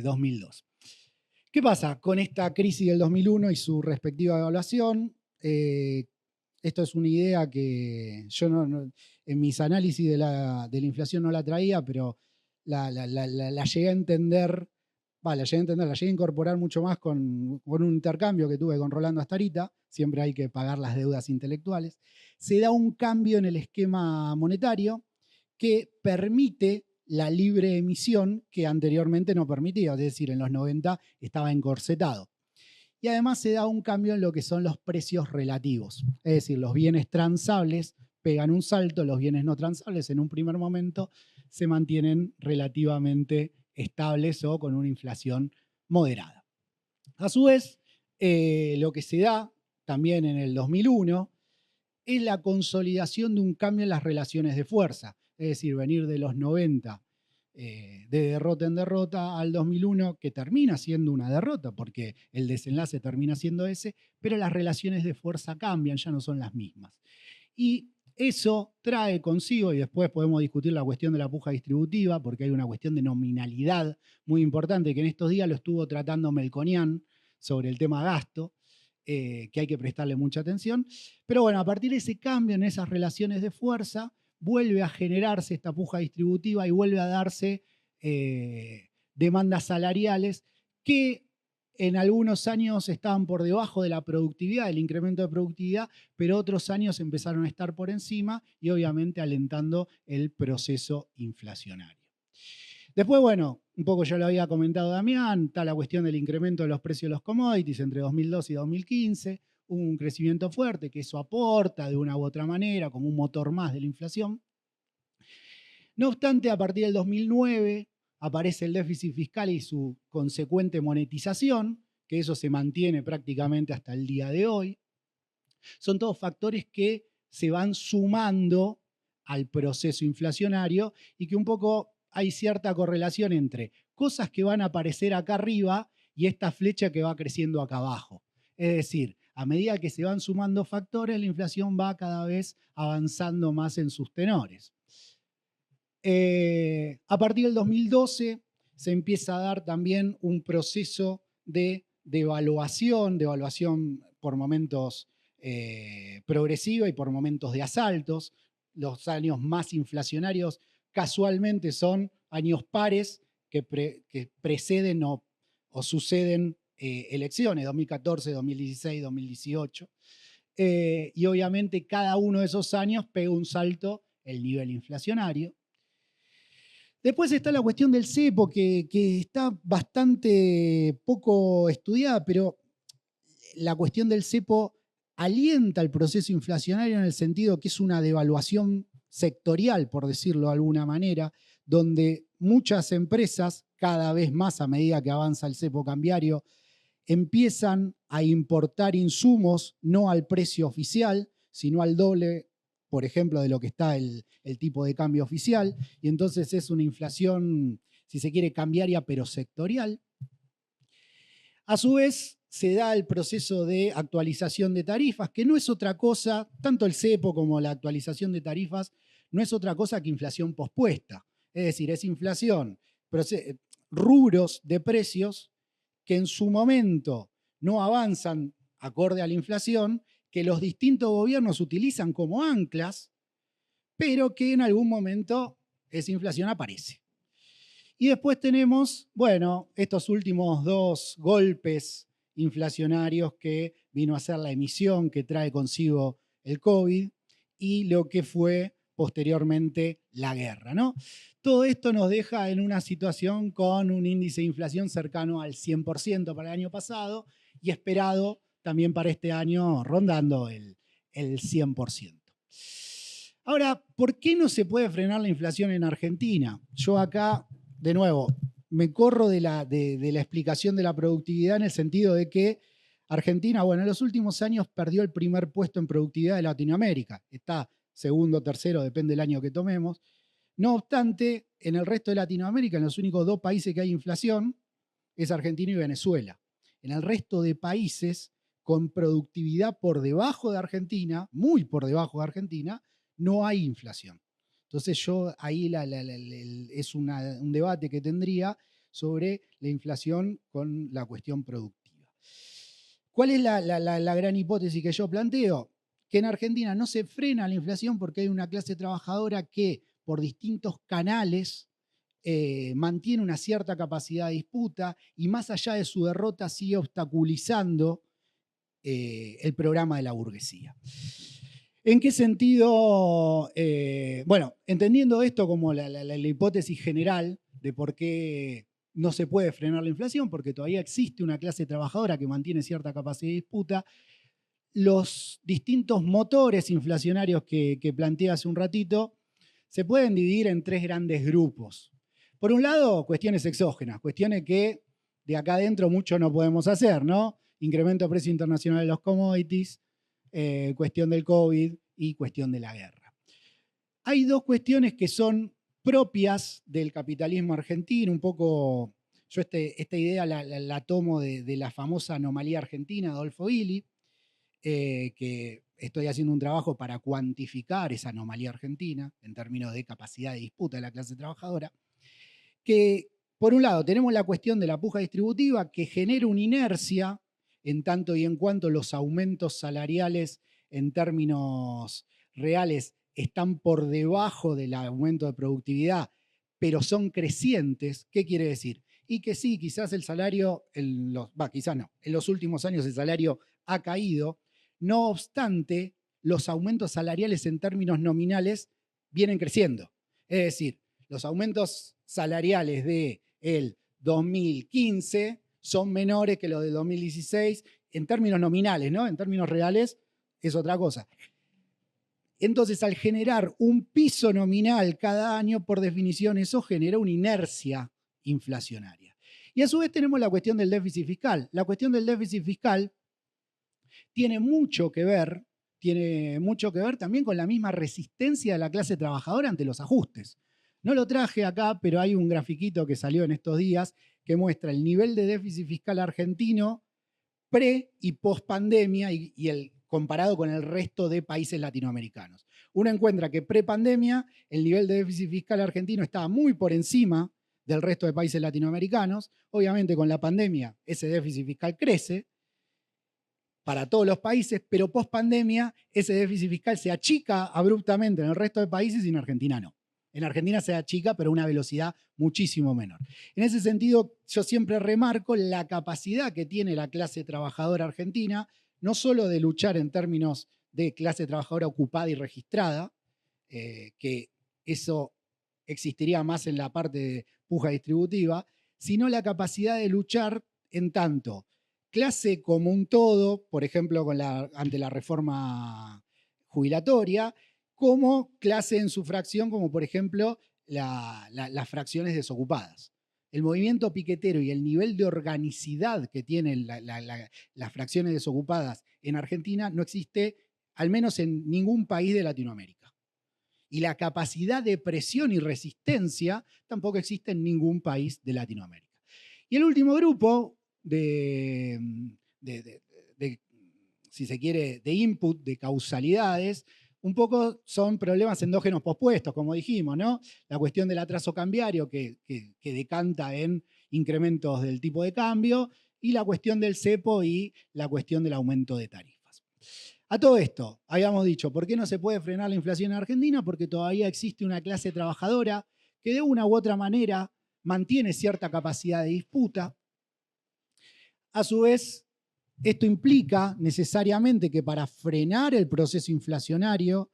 2002. ¿Qué pasa con esta crisis del 2001 y su respectiva devaluación? Esto es una idea que yo en mis análisis de la inflación no la traía, pero la llegué a entender, la llegué a incorporar mucho más con un intercambio que tuve con Rolando Astarita. Siempre hay que pagar las deudas intelectuales. Se da un cambio en el esquema monetario que permite la libre emisión que anteriormente no permitía, es decir, en los 90 estaba encorsetado. Y además se da un cambio en lo que son los precios relativos, es decir, los bienes transables pegan un salto, los bienes no transables en un primer momento se mantienen relativamente estables o con una inflación moderada. A su vez, lo que se da también en el 2001 es la consolidación de un cambio en las relaciones de fuerza, es decir, venir de los 90 de derrota en derrota al 2001, que termina siendo una derrota, porque el desenlace termina siendo ese, pero las relaciones de fuerza cambian, ya no son las mismas. Y eso trae consigo, y después podemos discutir la cuestión de la puja distributiva, porque hay una cuestión de nominalidad muy importante, que en estos días lo estuvo tratando Melconian sobre el tema gasto, que hay que prestarle mucha atención. Pero bueno, a partir de ese cambio en esas relaciones de fuerza, vuelve a generarse esta puja distributiva y vuelve a darse demandas salariales que en algunos años estaban por debajo de la productividad, del incremento de productividad, pero otros años empezaron a estar por encima y obviamente alentando el proceso inflacionario. Después, bueno, un poco ya lo había comentado Damián, está la cuestión del incremento de los precios de los commodities entre 2002 y 2015, hubo un crecimiento fuerte, que eso aporta de una u otra manera como un motor más de la inflación. No obstante, a partir del 2009 aparece el déficit fiscal y su consecuente monetización, que eso se mantiene prácticamente hasta el día de hoy. Son todos factores que se van sumando al proceso inflacionario y que un poco hay cierta correlación entre cosas que van a aparecer acá arriba y esta flecha que va creciendo acá abajo. Es decir, a medida que se van sumando factores, la inflación va cada vez avanzando más en sus tenores. A partir del 2012 se empieza a dar también un proceso de devaluación por momentos progresiva y por momentos de asaltos. Los años más inflacionarios casualmente son años pares que preceden o suceden elecciones, 2014, 2016, 2018. Y obviamente cada uno de esos años pega un salto el nivel inflacionario. Después está la cuestión del cepo, que está bastante poco estudiada, pero la cuestión del cepo alienta el proceso inflacionario en el sentido que es una devaluación sectorial, por decirlo de alguna manera, donde muchas empresas, cada vez más a medida que avanza el cepo cambiario, empiezan a importar insumos no al precio oficial, sino al doble, por ejemplo, de lo que está el tipo de cambio oficial, y entonces es una inflación, si se quiere, cambiaria, pero sectorial. A su vez, se da el proceso de actualización de tarifas, que no es otra cosa, tanto el cepo como la actualización de tarifas, no es otra cosa que inflación pospuesta. Es decir, es inflación, rubros de precios que en su momento no avanzan acorde a la inflación, que los distintos gobiernos utilizan como anclas, pero que en algún momento esa inflación aparece. Y después tenemos, bueno, estos últimos dos golpes inflacionarios que vino a ser la emisión que trae consigo el COVID y lo que fue posteriormente la guerra, ¿no? Todo esto nos deja en una situación con un índice de inflación cercano al 100% para el año pasado y esperado también para este año rondando el 100%. Ahora, ¿por qué no se puede frenar la inflación en Argentina? Yo acá, de nuevo, me corro de la explicación de la productividad en el sentido de que Argentina, bueno, en los últimos años perdió el primer puesto en productividad de Latinoamérica. Está segundo, tercero, depende del año que tomemos. No obstante, en el resto de Latinoamérica, en los únicos dos países que hay inflación, es Argentina y Venezuela. En el resto de países, con productividad por debajo de Argentina, muy por debajo de Argentina, no hay inflación. Entonces yo ahí es un debate que tendría sobre la inflación con la cuestión productiva. ¿Cuál es la gran hipótesis que yo planteo? Que en Argentina no se frena la inflación porque hay una clase trabajadora que por distintos canales mantiene una cierta capacidad de disputa y más allá de su derrota sigue obstaculizando el programa de la burguesía. ¿En qué sentido? Bueno, entendiendo esto como la hipótesis general de por qué no se puede frenar la inflación, porque todavía existe una clase trabajadora que mantiene cierta capacidad de disputa, los distintos motores inflacionarios que planteé hace un ratito se pueden dividir en tres grandes grupos. Por un lado, cuestiones exógenas, cuestiones que de acá adentro mucho no podemos hacer, ¿no? Incremento de precio internacional de los commodities, cuestión del COVID y cuestión de la guerra. Hay dos cuestiones que son propias del capitalismo argentino, un poco, yo esta idea la tomo de la famosa anomalía argentina, Adolfo Illy, que estoy haciendo un trabajo para cuantificar esa anomalía argentina en términos de capacidad de disputa de la clase trabajadora, que por un lado tenemos la cuestión de la puja distributiva que genera una inercia en tanto y en cuanto los aumentos salariales en términos reales están por debajo del aumento de productividad, pero son crecientes. ¿Qué quiere decir? Y que sí, quizás el salario, quizás no, en los últimos años el salario ha caído, no obstante, los aumentos salariales en términos nominales vienen creciendo. Es decir, los aumentos salariales del 2015 son menores que los del 2016 en términos nominales, ¿no? En términos reales es otra cosa. Entonces, al generar un piso nominal cada año, por definición, eso genera una inercia inflacionaria. Y a su vez tenemos la cuestión del déficit fiscal. La cuestión del déficit fiscal tiene mucho que ver también con la misma resistencia de la clase trabajadora ante los ajustes. No lo traje acá, pero hay un grafiquito que salió en estos días que muestra el nivel de déficit fiscal argentino pre y post pandemia y el comparado con el resto de países latinoamericanos. Uno encuentra que pre pandemia el nivel de déficit fiscal argentino estaba muy por encima del resto de países latinoamericanos. Obviamente con la pandemia ese déficit fiscal crece para todos los países, pero post pandemia ese déficit fiscal se achica abruptamente en el resto de países y en Argentina no. En Argentina se achica, pero a una velocidad muchísimo menor. En ese sentido, yo siempre remarco la capacidad que tiene la clase trabajadora argentina, no solo de luchar en términos de clase trabajadora ocupada y registrada, que eso existiría más en la parte de puja distributiva, sino la capacidad de luchar en tanto clase como un todo, por ejemplo, ante la reforma jubilatoria, como clase en su fracción, como por ejemplo las fracciones desocupadas. El movimiento piquetero y el nivel de organicidad que tienen las fracciones desocupadas en Argentina no existe, al menos en ningún país de Latinoamérica. Y la capacidad de presión y resistencia tampoco existe en ningún país de Latinoamérica. Y el último grupo si se quiere, de input, de causalidades, un poco son problemas endógenos pospuestos, como dijimos, ¿no? La cuestión del atraso cambiario que decanta en incrementos del tipo de cambio y la cuestión del cepo y la cuestión del aumento de tarifas. A todo esto, habíamos dicho, ¿por qué no se puede frenar la inflación en Argentina? Porque todavía existe una clase trabajadora que de una u otra manera mantiene cierta capacidad de disputa. A su vez, esto implica necesariamente que para frenar el proceso inflacionario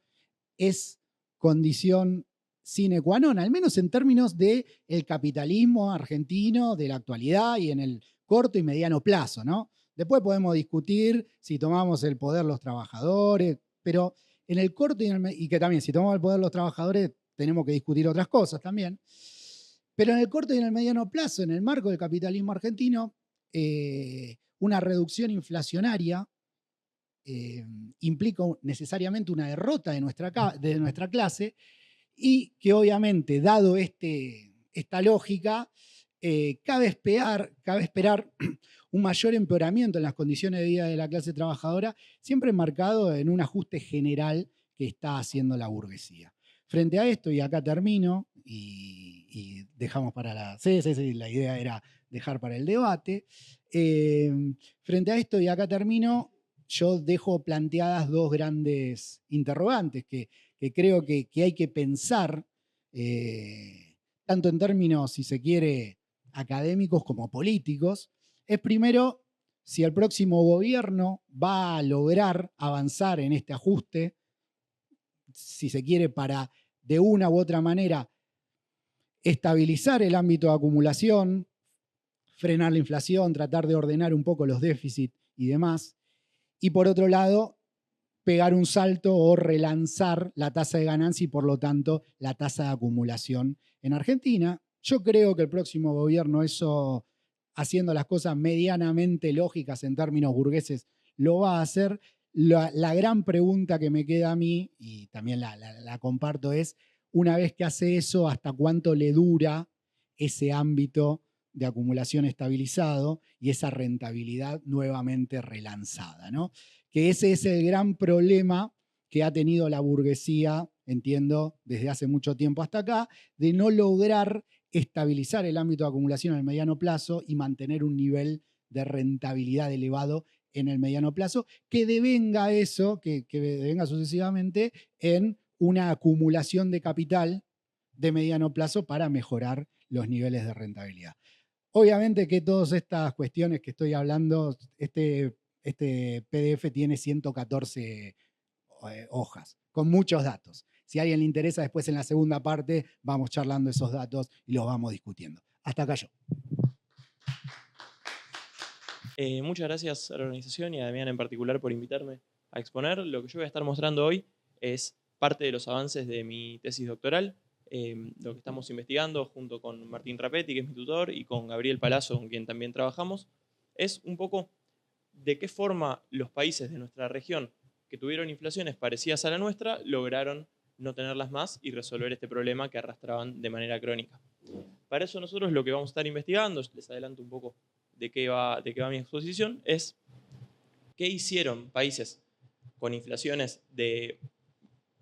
es condición sine qua non, al menos en términos del capitalismo argentino de la actualidad y en el corto y mediano plazo, ¿no? Después podemos discutir si tomamos el poder los trabajadores, pero en el corto y que también si tomamos el poder los trabajadores tenemos que discutir otras cosas también. Pero en el corto y en el mediano plazo, en el marco del capitalismo argentino, una reducción inflacionaria implica necesariamente una derrota de nuestra clase y que obviamente, dado esta lógica, cabe esperar un mayor empeoramiento en las condiciones de vida de la clase trabajadora, siempre enmarcado en un ajuste general que está haciendo la burguesía. Frente a esto, y acá termino, y dejamos para la... Sí, la idea era dejar para el debate. Frente a esto, y acá termino, yo dejo planteadas dos grandes interrogantes que creo que hay que pensar, tanto en términos, si se quiere, académicos como políticos. Es primero, si el próximo gobierno va a lograr avanzar en este ajuste, si se quiere, para de una u otra manera estabilizar el ámbito de acumulación, frenar la inflación, tratar de ordenar un poco los déficits y demás. Y por otro lado, pegar un salto o relanzar la tasa de ganancia y por lo tanto la tasa de acumulación en Argentina. Yo creo que el próximo gobierno, eso haciendo las cosas medianamente lógicas en términos burgueses, lo va a hacer. La gran pregunta que me queda a mí, y también la comparto, es una vez que hace eso, ¿hasta cuánto le dura ese ámbito de acumulación estabilizado y esa rentabilidad nuevamente relanzada, ¿no? Que ese es el gran problema que ha tenido la burguesía, entiendo, desde hace mucho tiempo hasta acá, de no lograr estabilizar el ámbito de acumulación en el mediano plazo y mantener un nivel de rentabilidad elevado en el mediano plazo, que devenga eso, que devenga sucesivamente en una acumulación de capital de mediano plazo para mejorar los niveles de rentabilidad. Obviamente que todas estas cuestiones que estoy hablando, este PDF tiene 114 hojas, con muchos datos. Si a alguien le interesa, después en la segunda parte vamos charlando esos datos y los vamos discutiendo. Hasta acá yo. Muchas gracias a la organización y a Damián en particular por invitarme a exponer. Lo que yo voy a estar mostrando hoy es parte de los avances de mi tesis doctoral, lo que estamos investigando junto con Martín Rapetti, que es mi tutor, y con Gabriel Palazzo, con quien también trabajamos, es un poco de qué forma los países de nuestra región que tuvieron inflaciones parecidas a la nuestra lograron no tenerlas más y resolver este problema que arrastraban de manera crónica. Para eso nosotros lo que vamos a estar investigando, les adelanto un poco de qué va mi exposición, es qué hicieron países con inflaciones de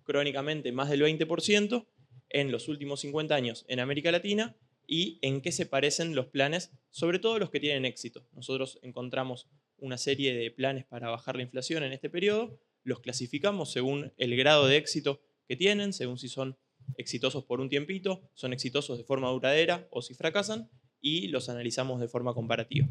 crónicamente más del 20% en los últimos 50 años en América Latina y en qué se parecen los planes, sobre todo los que tienen éxito. Nosotros encontramos una serie de planes para bajar la inflación en este periodo, los clasificamos según el grado de éxito que tienen, según si son exitosos por un tiempito, son exitosos de forma duradera o si fracasan, y los analizamos de forma comparativa.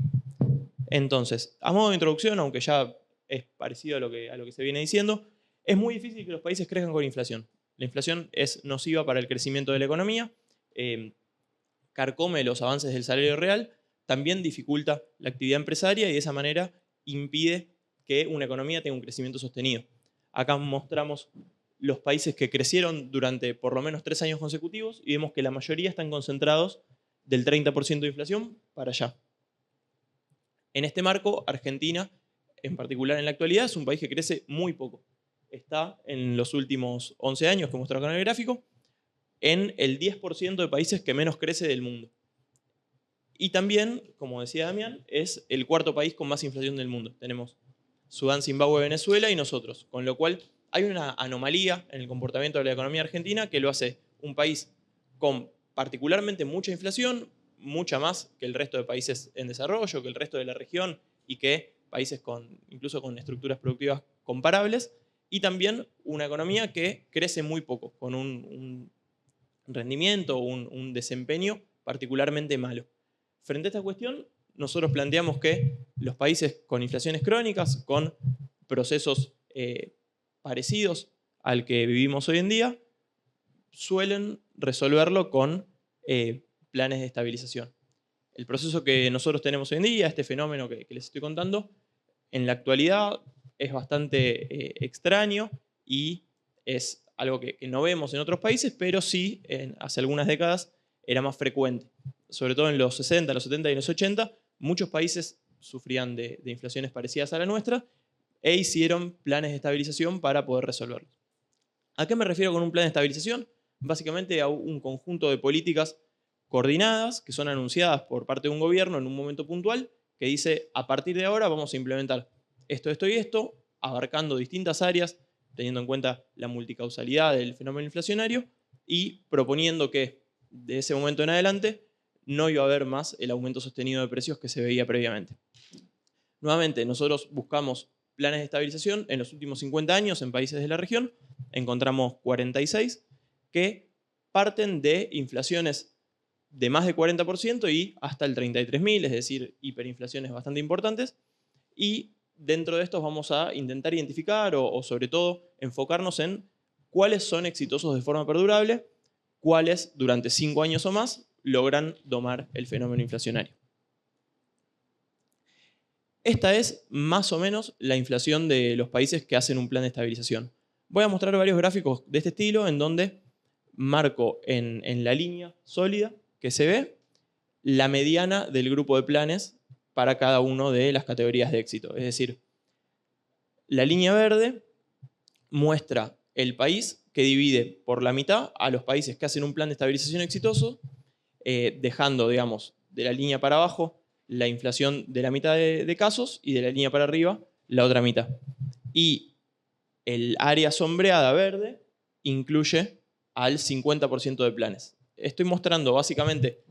Entonces, a modo de introducción, aunque ya es parecido a lo que se viene diciendo, es muy difícil que los países crezcan con inflación. La inflación es nociva para el crecimiento de la economía carcome los avances del salario real, también dificulta la actividad empresaria y de esa manera impide que una economía tenga un crecimiento sostenido. Acá mostramos los países que crecieron durante por lo menos 3 años consecutivos y vemos que la mayoría están concentrados del 30% de inflación para allá. En este marco, Argentina, en particular en la actualidad, es un país que crece muy poco. Está en los últimos 11 años que muestro acá en el gráfico, en el 10% de países que menos crece del mundo. Y también, como decía Damián, es el 4.º país con más inflación del mundo. Tenemos Sudán, Zimbabue, Venezuela y nosotros. Con lo cual hay una anomalía en el comportamiento de la economía argentina que lo hace un país con particularmente mucha inflación, mucha más que el resto de países en desarrollo, que el resto de la región y que países incluso con estructuras productivas comparables, y también una economía que crece muy poco, con un rendimiento o un desempeño particularmente malo. Frente a esta cuestión, nosotros planteamos que los países con inflaciones crónicas, con procesos parecidos al que vivimos hoy en día, suelen resolverlo con planes de estabilización. El proceso que nosotros tenemos hoy en día, este fenómeno que les estoy contando, en la actualidad es bastante extraño y es algo que no vemos en otros países, pero sí hace algunas décadas era más frecuente. Sobre todo en los 60, los 70 y los 80, muchos países sufrían de inflaciones parecidas a la nuestra e hicieron planes de estabilización para poder resolverlos. ¿A qué me refiero con un plan de estabilización? Básicamente a un conjunto de políticas coordinadas que son anunciadas por parte de un gobierno en un momento puntual que dice, a partir de ahora vamos a implementar esto, esto y esto, abarcando distintas áreas, teniendo en cuenta la multicausalidad del fenómeno inflacionario y proponiendo que de ese momento en adelante no iba a haber más el aumento sostenido de precios que se veía previamente. Nuevamente, nosotros buscamos planes de estabilización en los últimos 50 años en países de la región, encontramos 46 que parten de inflaciones de más de 40% y hasta el 33.000, es decir, hiperinflaciones bastante importantes, y dentro de estos vamos a intentar identificar o sobre todo enfocarnos en cuáles son exitosos de forma perdurable, cuáles durante 5 años o más logran domar el fenómeno inflacionario. Esta es más o menos la inflación de los países que hacen un plan de estabilización. Voy a mostrar varios gráficos de este estilo en donde marco en la línea sólida que se ve la mediana del grupo de planes para cada una de las categorías de éxito. Es decir, la línea verde muestra el país que divide por la mitad a los países que hacen un plan de estabilización exitoso, dejando, digamos, de la línea para abajo la inflación de la mitad de casos y de la línea para arriba la otra mitad. Y el área sombreada verde incluye al 50% de planes. Estoy mostrando básicamente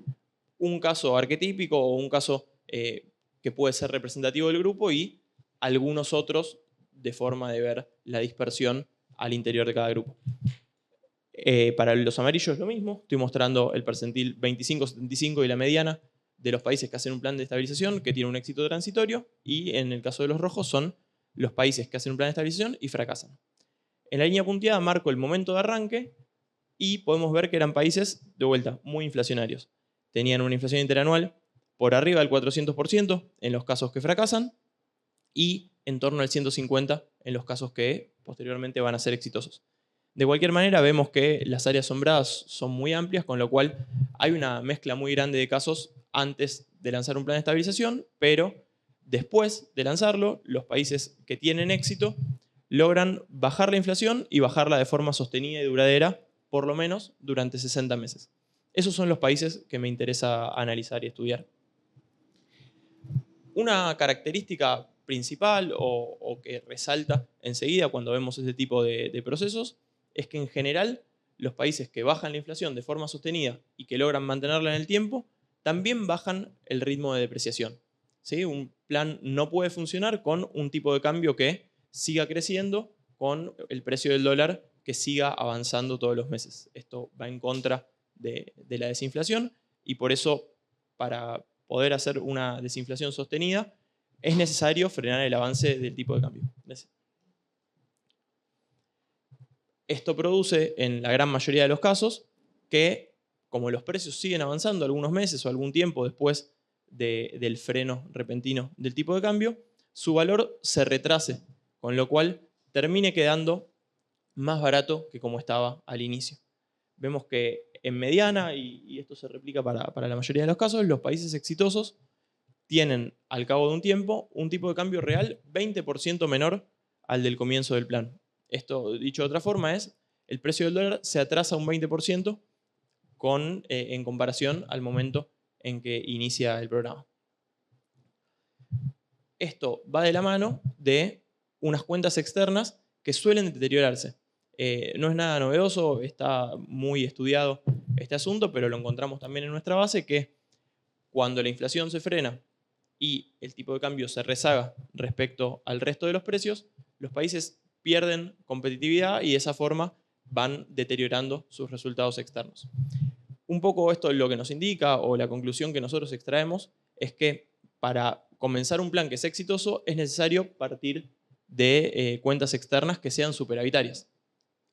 un caso arquetípico o un caso que puede ser representativo del grupo y algunos otros de forma de ver la dispersión al interior de cada grupo. Para los amarillos es lo mismo, estoy mostrando el percentil 25-75 y la mediana de los países que hacen un plan de estabilización que tiene un éxito transitorio, y en el caso de los rojos son los países que hacen un plan de estabilización y fracasan. En la línea punteada marco el momento de arranque y podemos ver que eran países, de vuelta, muy inflacionarios. Tenían una inflación interanual por arriba del 400% en los casos que fracasan y en torno al 150% en los casos que posteriormente van a ser exitosos. De cualquier manera, vemos que las áreas sombradas son muy amplias, con lo cual hay una mezcla muy grande de casos antes de lanzar un plan de estabilización, pero después de lanzarlo, los países que tienen éxito logran bajar la inflación y bajarla de forma sostenida y duradera, por lo menos durante 60 meses. Esos son los países que me interesa analizar y estudiar. Una característica principal o que resalta enseguida cuando vemos este tipo de procesos es que en general los países que bajan la inflación de forma sostenida y que logran mantenerla en el tiempo también bajan el ritmo de depreciación. ¿Sí? Un plan no puede funcionar con un tipo de cambio que siga creciendo, con el precio del dólar que siga avanzando todos los meses. Esto va en contra de la desinflación y por eso, para poder hacer una desinflación sostenida, es necesario frenar el avance del tipo de cambio. Esto produce, en la gran mayoría de los casos, que como los precios siguen avanzando algunos meses o algún tiempo después del freno repentino del tipo de cambio, su valor se retrase, con lo cual termine quedando más barato que como estaba al inicio. Vemos que en mediana, y esto se replica para la mayoría de los casos, los países exitosos tienen al cabo de un tiempo un tipo de cambio real 20% menor al del comienzo del plan. Esto, dicho de otra forma, es el precio del dólar se atrasa un 20% en comparación al momento en que inicia el programa. Esto va de la mano de unas cuentas externas que suelen deteriorarse. No es nada novedoso, está muy estudiado este asunto, pero lo encontramos también en nuestra base, que cuando la inflación se frena y el tipo de cambio se rezaga respecto al resto de los precios, los países pierden competitividad y de esa forma van deteriorando sus resultados externos. Un poco esto lo que nos indica, o la conclusión que nosotros extraemos, es que para comenzar un plan que sea exitoso es necesario partir de cuentas externas que sean superavitarias.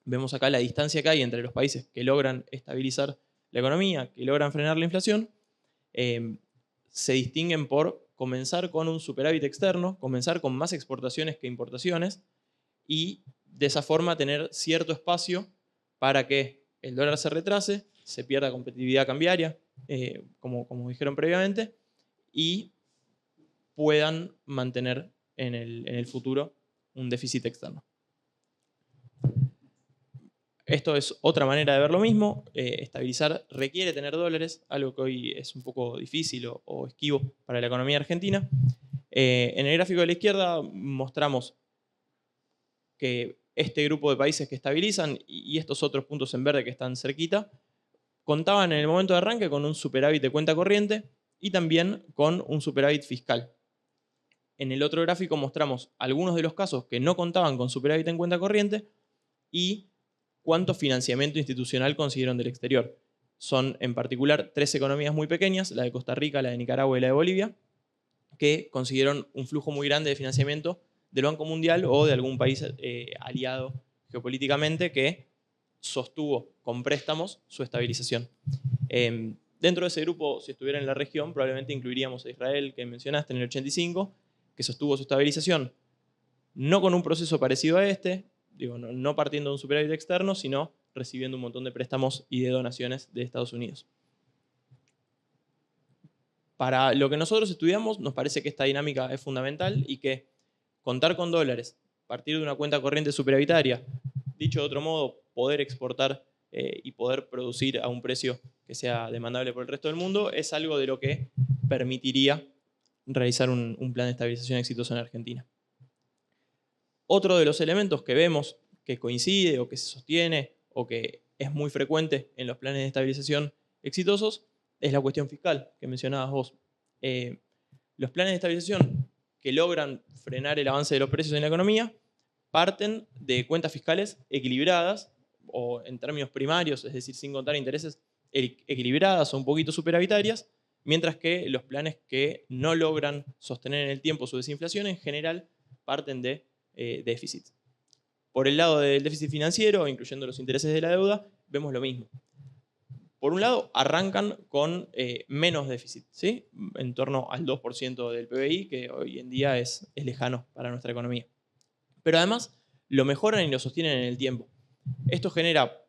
Vemos acá la distancia que hay entre los países que logran estabilizar la economía, que logran frenar la inflación, se distinguen por comenzar con un superávit externo, comenzar con más exportaciones que importaciones y de esa forma tener cierto espacio para que el dólar se retrase, se pierda competitividad cambiaria, como dijeron previamente, y puedan mantener en el futuro un déficit externo. Esto es otra manera de ver lo mismo. Estabilizar requiere tener dólares, algo que hoy es un poco difícil o esquivo para la economía argentina. En el gráfico de la izquierda mostramos que este grupo de países que estabilizan y estos otros puntos en verde que están cerquita, contaban en el momento de arranque con un superávit de cuenta corriente y también con un superávit fiscal. En el otro gráfico mostramos algunos de los casos que no contaban con superávit en cuenta corriente y cuánto financiamiento institucional consiguieron del exterior. Son en particular 3 economías muy pequeñas, la de Costa Rica, la de Nicaragua y la de Bolivia, que consiguieron un flujo muy grande de financiamiento del Banco Mundial o de algún país aliado geopolíticamente que sostuvo con préstamos su estabilización. Dentro de ese grupo, si estuviera en la región, probablemente incluiríamos a Israel, que mencionaste en el 85, que sostuvo su estabilización no con un proceso parecido a este, no partiendo de un superávit externo, sino recibiendo un montón de préstamos y de donaciones de Estados Unidos. Para lo que nosotros estudiamos, nos parece que esta dinámica es fundamental y que contar con dólares, partir de una cuenta corriente superavitaria, dicho de otro modo, poder exportar y poder producir a un precio que sea demandable por el resto del mundo, es algo de lo que permitiría realizar un plan de estabilización exitoso en Argentina. Otro de los elementos que vemos que coincide o que se sostiene o que es muy frecuente en los planes de estabilización exitosos es la cuestión fiscal que mencionabas vos. Los planes de estabilización que logran frenar el avance de los precios en la economía parten de cuentas fiscales equilibradas o en términos primarios, es decir, sin contar intereses, equilibradas o un poquito superavitarias, mientras que los planes que no logran sostener en el tiempo su desinflación en general parten de déficit. Por el lado del déficit financiero, incluyendo los intereses de la deuda, vemos lo mismo. Por un lado, arrancan con menos déficit, ¿sí? En torno al 2% del PBI, que hoy en día es lejano para nuestra economía. Pero además, lo mejoran y lo sostienen en el tiempo. Esto genera,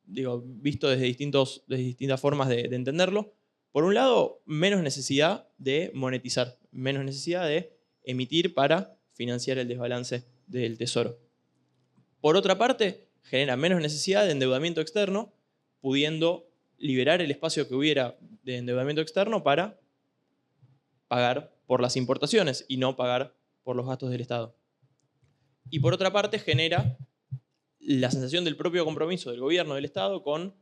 visto desde distintas formas de entenderlo, por un lado, menos necesidad de monetizar, menos necesidad de emitir para financiar el desbalance del tesoro. Por otra parte, genera menos necesidad de endeudamiento externo, pudiendo liberar el espacio que hubiera de endeudamiento externo para pagar por las importaciones y no pagar por los gastos del Estado. Y por otra parte, genera la sensación del propio compromiso del gobierno del Estado con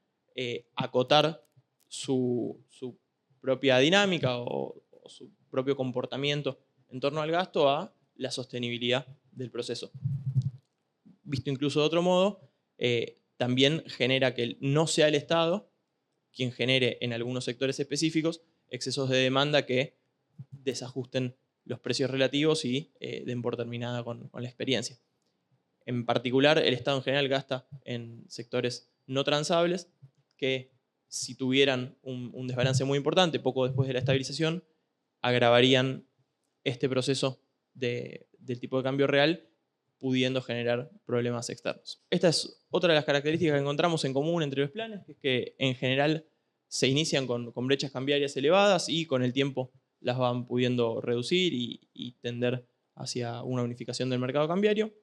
acotar su propia dinámica o su propio comportamiento en torno al gasto a la sostenibilidad del proceso. Visto incluso de otro modo, también genera que no sea el Estado quien genere en algunos sectores específicos excesos de demanda que desajusten los precios relativos y den por terminada con la experiencia. En particular, el Estado en general gasta en sectores no transables que si tuvieran un desbalance muy importante poco después de la estabilización, agravarían este proceso del tipo de cambio real, pudiendo generar problemas externos. Esta es otra de las características que encontramos en común entre los planes, que es que en general se inician con brechas cambiarias elevadas y con el tiempo las van pudiendo reducir y tender hacia una unificación del mercado cambiario.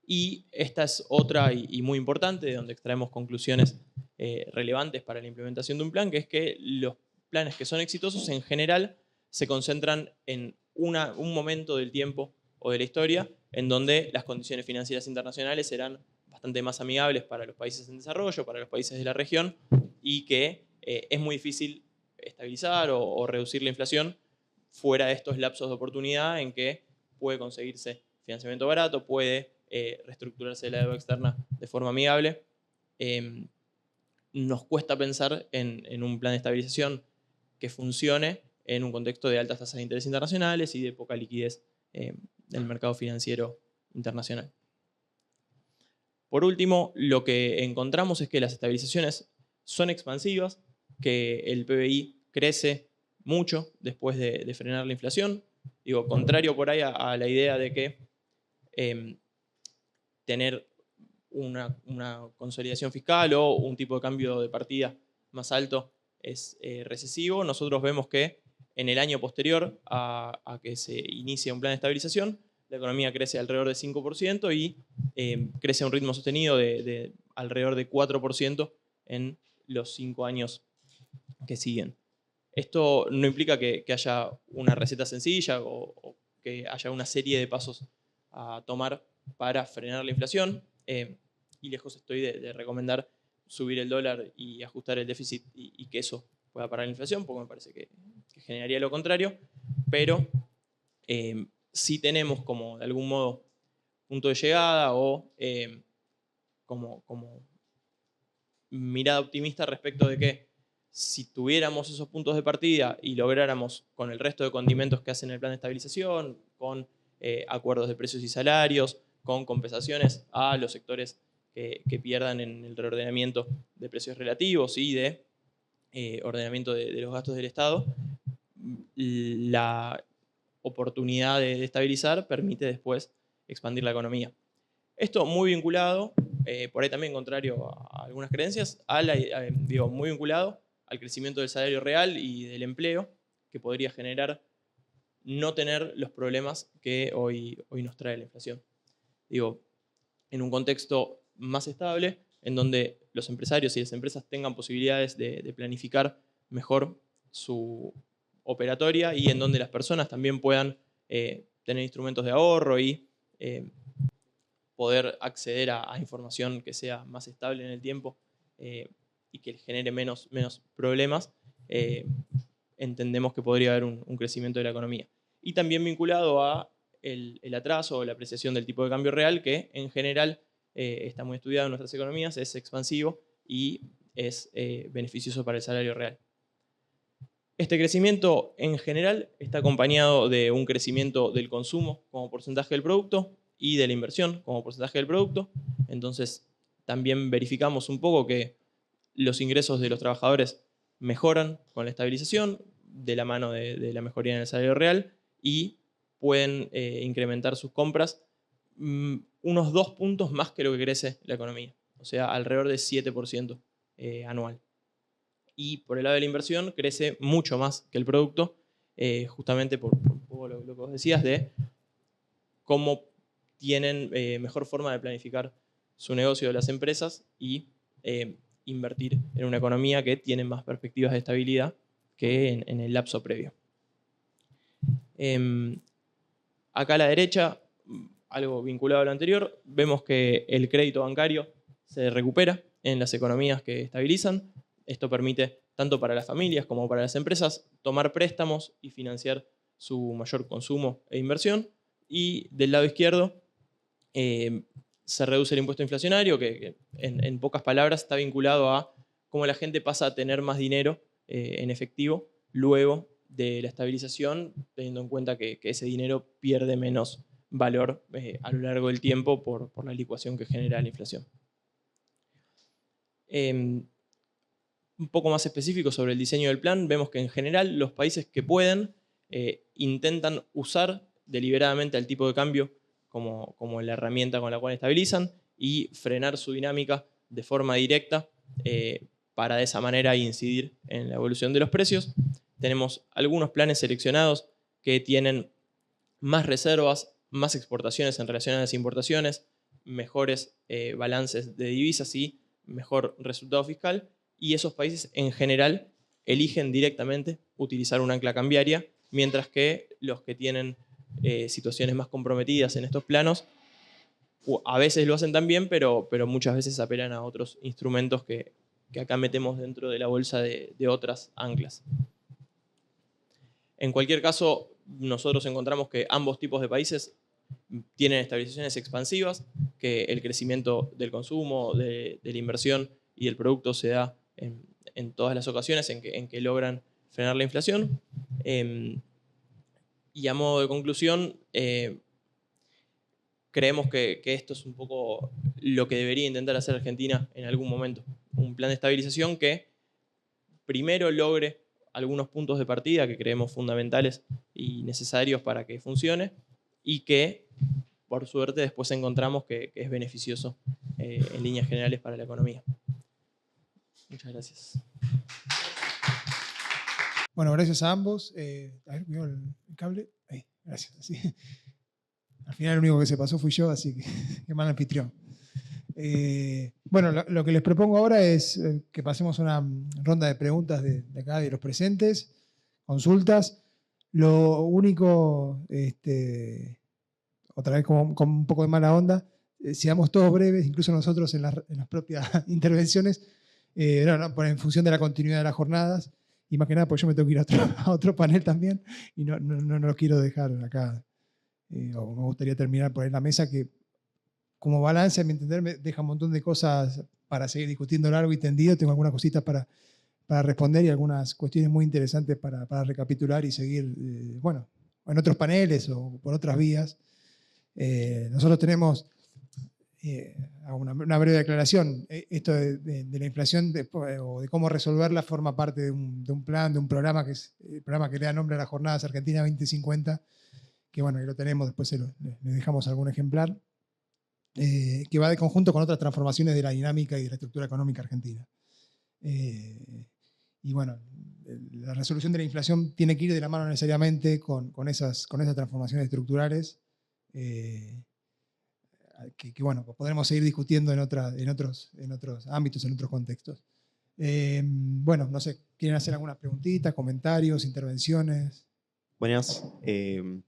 Y esta es otra y muy importante, de donde extraemos conclusiones relevantes para la implementación de un plan, que es que los planes que son exitosos en general se concentran en un momento del tiempo o de la historia en donde las condiciones financieras internacionales serán bastante más amigables para los países en desarrollo, para los países de la región, y que es muy difícil estabilizar o reducir la inflación fuera de estos lapsos de oportunidad en que puede conseguirse financiamiento barato, puede reestructurarse la deuda externa de forma amigable. Nos cuesta pensar en un plan de estabilización que funcione en un contexto de altas tasas de interés internacionales y de poca liquidez del mercado financiero internacional. Por último, lo que encontramos es que las estabilizaciones son expansivas, que el PBI crece mucho después de frenar la inflación. Digo, contrario por ahí a la idea de que tener una consolidación fiscal o un tipo de cambio de partida más alto es recesivo. Nosotros vemos que en el año posterior a que se inicia un plan de estabilización, la economía crece alrededor de 5% y crece a un ritmo sostenido de alrededor de 4% en los 5 años que siguen. Esto no implica que haya una receta sencilla o que haya una serie de pasos a tomar para frenar la inflación. Y lejos estoy de recomendar subir el dólar y ajustar el déficit y que eso pueda parar la inflación, porque me parece que generaría lo contrario. Pero sí tenemos como de algún modo punto de llegada o como mirada optimista respecto de que si tuviéramos esos puntos de partida y lográramos con el resto de condimentos que hacen el plan de estabilización, con acuerdos de precios y salarios, con compensaciones a los sectores que pierdan en el reordenamiento de precios relativos y de ordenamiento de los gastos del Estado, la oportunidad de estabilizar permite después expandir la economía. Esto muy vinculado, por ahí también contrario a algunas creencias, muy vinculado al crecimiento del salario real y del empleo, que podría generar no tener los problemas que hoy nos trae la inflación. Digo, en un contexto más estable, en donde los empresarios y las empresas tengan posibilidades de planificar mejor su operatoria y en donde las personas también puedan tener instrumentos de ahorro y poder acceder a información que sea más estable en el tiempo y que genere menos problemas, entendemos que podría haber un crecimiento de la economía. Y también vinculado a el atraso o la apreciación del tipo de cambio real, que en general está muy estudiado en nuestras economías, es expansivo y es beneficioso para el salario real. Este crecimiento en general está acompañado de un crecimiento del consumo como porcentaje del producto y de la inversión como porcentaje del producto. Entonces también verificamos un poco que los ingresos de los trabajadores mejoran con la estabilización de la mano de la mejoría en el salario real y pueden incrementar sus compras unos 2 puntos más que lo que crece la economía, o sea, alrededor de 7% anual. Y por el lado de la inversión crece mucho más que el producto, justamente por lo que vos decías de cómo tienen mejor forma de planificar su negocio de las empresas y invertir en una economía que tiene más perspectivas de estabilidad que en el lapso previo. Acá a la derecha, algo vinculado a lo anterior, vemos que el crédito bancario se recupera en las economías que estabilizan. Esto permite, tanto para las familias como para las empresas, tomar préstamos y financiar su mayor consumo e inversión. Y del lado izquierdo, se reduce el impuesto inflacionario, que en pocas palabras está vinculado a cómo la gente pasa a tener más dinero en efectivo luego de la estabilización, teniendo en cuenta que ese dinero pierde menos valor a lo largo del tiempo por la licuación que genera la inflación. un poco más específicos sobre el diseño del plan, vemos que en general los países que pueden intentan usar deliberadamente al tipo de cambio como la herramienta con la cual estabilizan y frenar su dinámica de forma directa para de esa manera incidir en la evolución de los precios. Tenemos algunos planes seleccionados que tienen más reservas, más exportaciones en relación a las importaciones, mejores balances de divisas y mejor resultado fiscal, y esos países en general eligen directamente utilizar un ancla cambiaria, mientras que los que tienen situaciones más comprometidas en estos planos a veces lo hacen también, pero muchas veces apelan a otros instrumentos que acá metemos dentro de la bolsa de otras anclas. En cualquier caso, nosotros encontramos que ambos tipos de países tienen estabilizaciones expansivas, que el crecimiento del consumo, de la inversión y del producto se da en todas las ocasiones en que logran frenar la inflación. Y a modo de conclusión, creemos que esto es un poco lo que debería intentar hacer Argentina en algún momento. Un plan de estabilización que primero logre algunos puntos de partida que creemos fundamentales y necesarios para que funcione y que, por suerte, después encontramos que es beneficioso en líneas generales para la economía. Muchas gracias. Bueno, gracias a ambos. A ver, ¿vio el cable? Ahí, gracias. Así. Al final el único que se pasó fui yo, así que qué mal anfitrión. Bueno, lo que les propongo ahora es que pasemos una ronda de preguntas de acá, de los presentes, consultas. Lo único, otra vez con un poco de mala onda, seamos todos breves, incluso nosotros en las propias intervenciones, en función de la continuidad de las jornadas, y más que nada porque yo me tengo que ir a otro panel también, y no lo quiero dejar acá. O me gustaría terminar por ahí la mesa que, como balance, a mi entender, me deja un montón de cosas para seguir discutiendo largo y tendido. Tengo algunas cositas para responder y algunas cuestiones muy interesantes para recapitular y seguir, bueno, en otros paneles o por otras vías. Nosotros tenemos, una breve declaración, esto de la inflación o de cómo resolverla forma parte de un plan, de un programa que es el programa que le da nombre a las Jornadas Argentina 2050, que bueno, ahí lo tenemos, después le dejamos algún ejemplar, que va de conjunto con otras transformaciones de la dinámica y de la estructura económica argentina. Y bueno, la resolución de la inflación tiene que ir de la mano necesariamente con esas transformaciones estructurales, que bueno, podremos seguir discutiendo en otros ámbitos, en otros contextos. Bueno, no sé, ¿quieren hacer algunas preguntitas, comentarios, intervenciones? Buenas.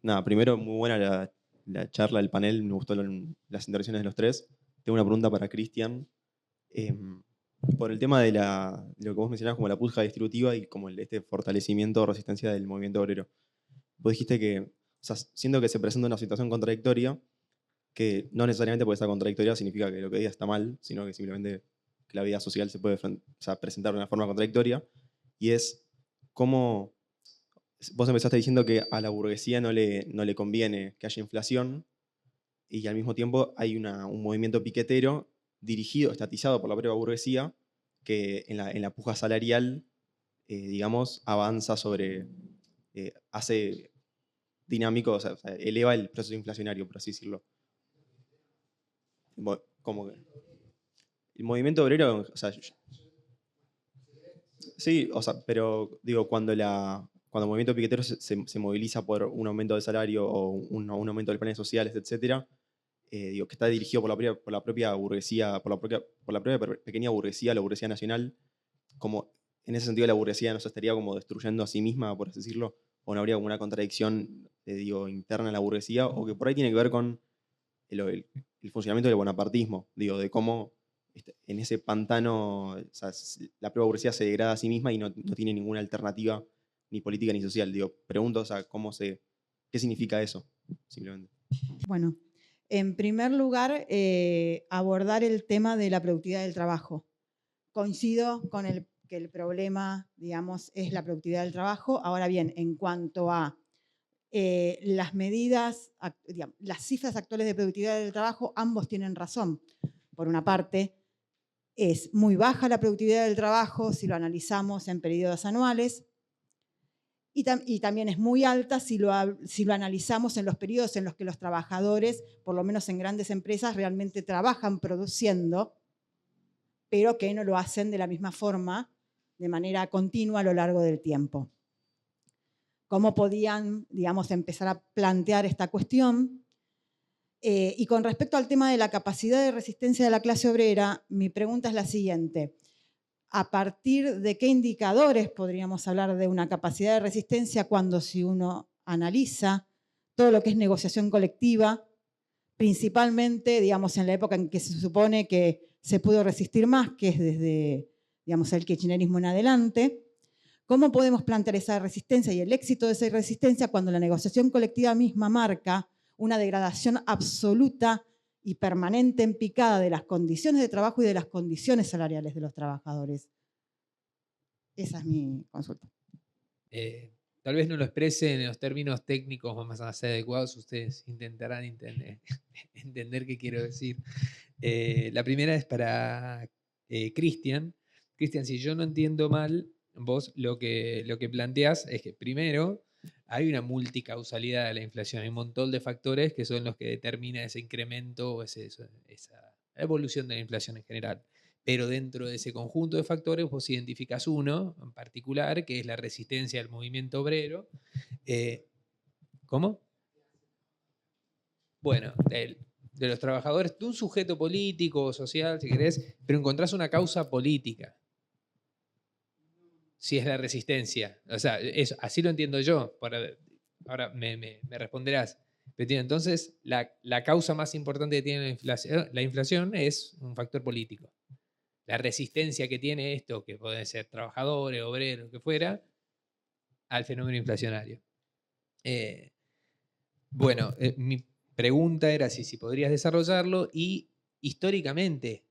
Nada, primero, muy buena la charla, el panel, me gustó las intervenciones de los tres. Tengo una pregunta para Cristian. Por el tema de lo que vos mencionabas como la puja distributiva y como este fortalecimiento o resistencia del movimiento obrero. Vos dijiste que, o sea, siendo que se presenta una situación contradictoria, que no necesariamente porque sea contradictoria significa que lo que diga está mal, sino que simplemente que la vida social se puede presentar de una forma contradictoria, y es cómo vos empezaste diciendo que a la burguesía no le conviene que haya inflación y al mismo tiempo hay un movimiento piquetero dirigido, estatizado por la propia burguesía, que en la puja salarial, digamos, avanza hace dinámico, o sea, eleva el proceso inflacionario, por así decirlo. Como que el movimiento obrero, o sea, sí, o sea, pero digo, cuando el movimiento piquetero se moviliza por un aumento de salario o un aumento de planes sociales, etcétera, digo, que está dirigido por la propia burguesía, por la propia pequeña burguesía, la burguesía nacional, como en ese sentido la burguesía no se estaría como destruyendo a sí misma, por así decirlo, o no habría como una contradicción, digo, interna en la burguesía, o que por ahí tiene que ver con el funcionamiento del bonapartismo, digo, de cómo en ese pantano, o sea, la propia burguesía se degrada a sí misma y no tiene ninguna alternativa ni política ni social. Digo, pregunto, o sea, ¿qué significa eso? Simplemente. Bueno, en primer lugar, abordar el tema de la productividad del trabajo. Coincido con que el problema, digamos, es la productividad del trabajo. Ahora bien, en cuanto a las medidas, las cifras actuales de productividad del trabajo, ambos tienen razón. Por una parte, es muy baja la productividad del trabajo si lo analizamos en periodos anuales, y también es muy alta si lo analizamos en los periodos en los que los trabajadores, por lo menos en grandes empresas, realmente trabajan produciendo, pero que no lo hacen de la misma forma, de manera continua a lo largo del tiempo. ¿Cómo podían, digamos, empezar a plantear esta cuestión? Y con respecto al tema de la capacidad de resistencia de la clase obrera, mi pregunta es la siguiente. ¿A partir de qué indicadores podríamos hablar de una capacidad de resistencia cuando, si uno analiza todo lo que es negociación colectiva, principalmente, digamos, en la época en que se supone que se pudo resistir más, que es desde, digamos, el kirchnerismo en adelante? ¿Cómo podemos plantear esa resistencia y el éxito de esa resistencia cuando la negociación colectiva misma marca una degradación absoluta y permanente en picada de las condiciones de trabajo y de las condiciones salariales de los trabajadores? Esa es mi consulta. Tal vez no lo exprese en los términos técnicos más adecuados, ustedes intentarán entender qué quiero decir. La primera es para Cristian. Cristian, si yo no entiendo mal, vos lo que planteás es que primero hay una multicausalidad de la inflación, hay un montón de factores que son los que determinan ese incremento o esa evolución de la inflación en general. Pero dentro de ese conjunto de factores vos identificás uno en particular, que es la resistencia del movimiento obrero. ¿Cómo? Bueno, de los trabajadores, de un sujeto político o social, si querés, pero encontrás una causa política. Si es la resistencia. O sea, eso, así lo entiendo yo. Ahora me responderás. Pero entonces, la causa más importante que tiene la inflación es un factor político. La resistencia que tiene esto, que pueden ser trabajadores, obreros, que fuera, al fenómeno inflacionario. Mi pregunta era si podrías desarrollarlo y históricamente,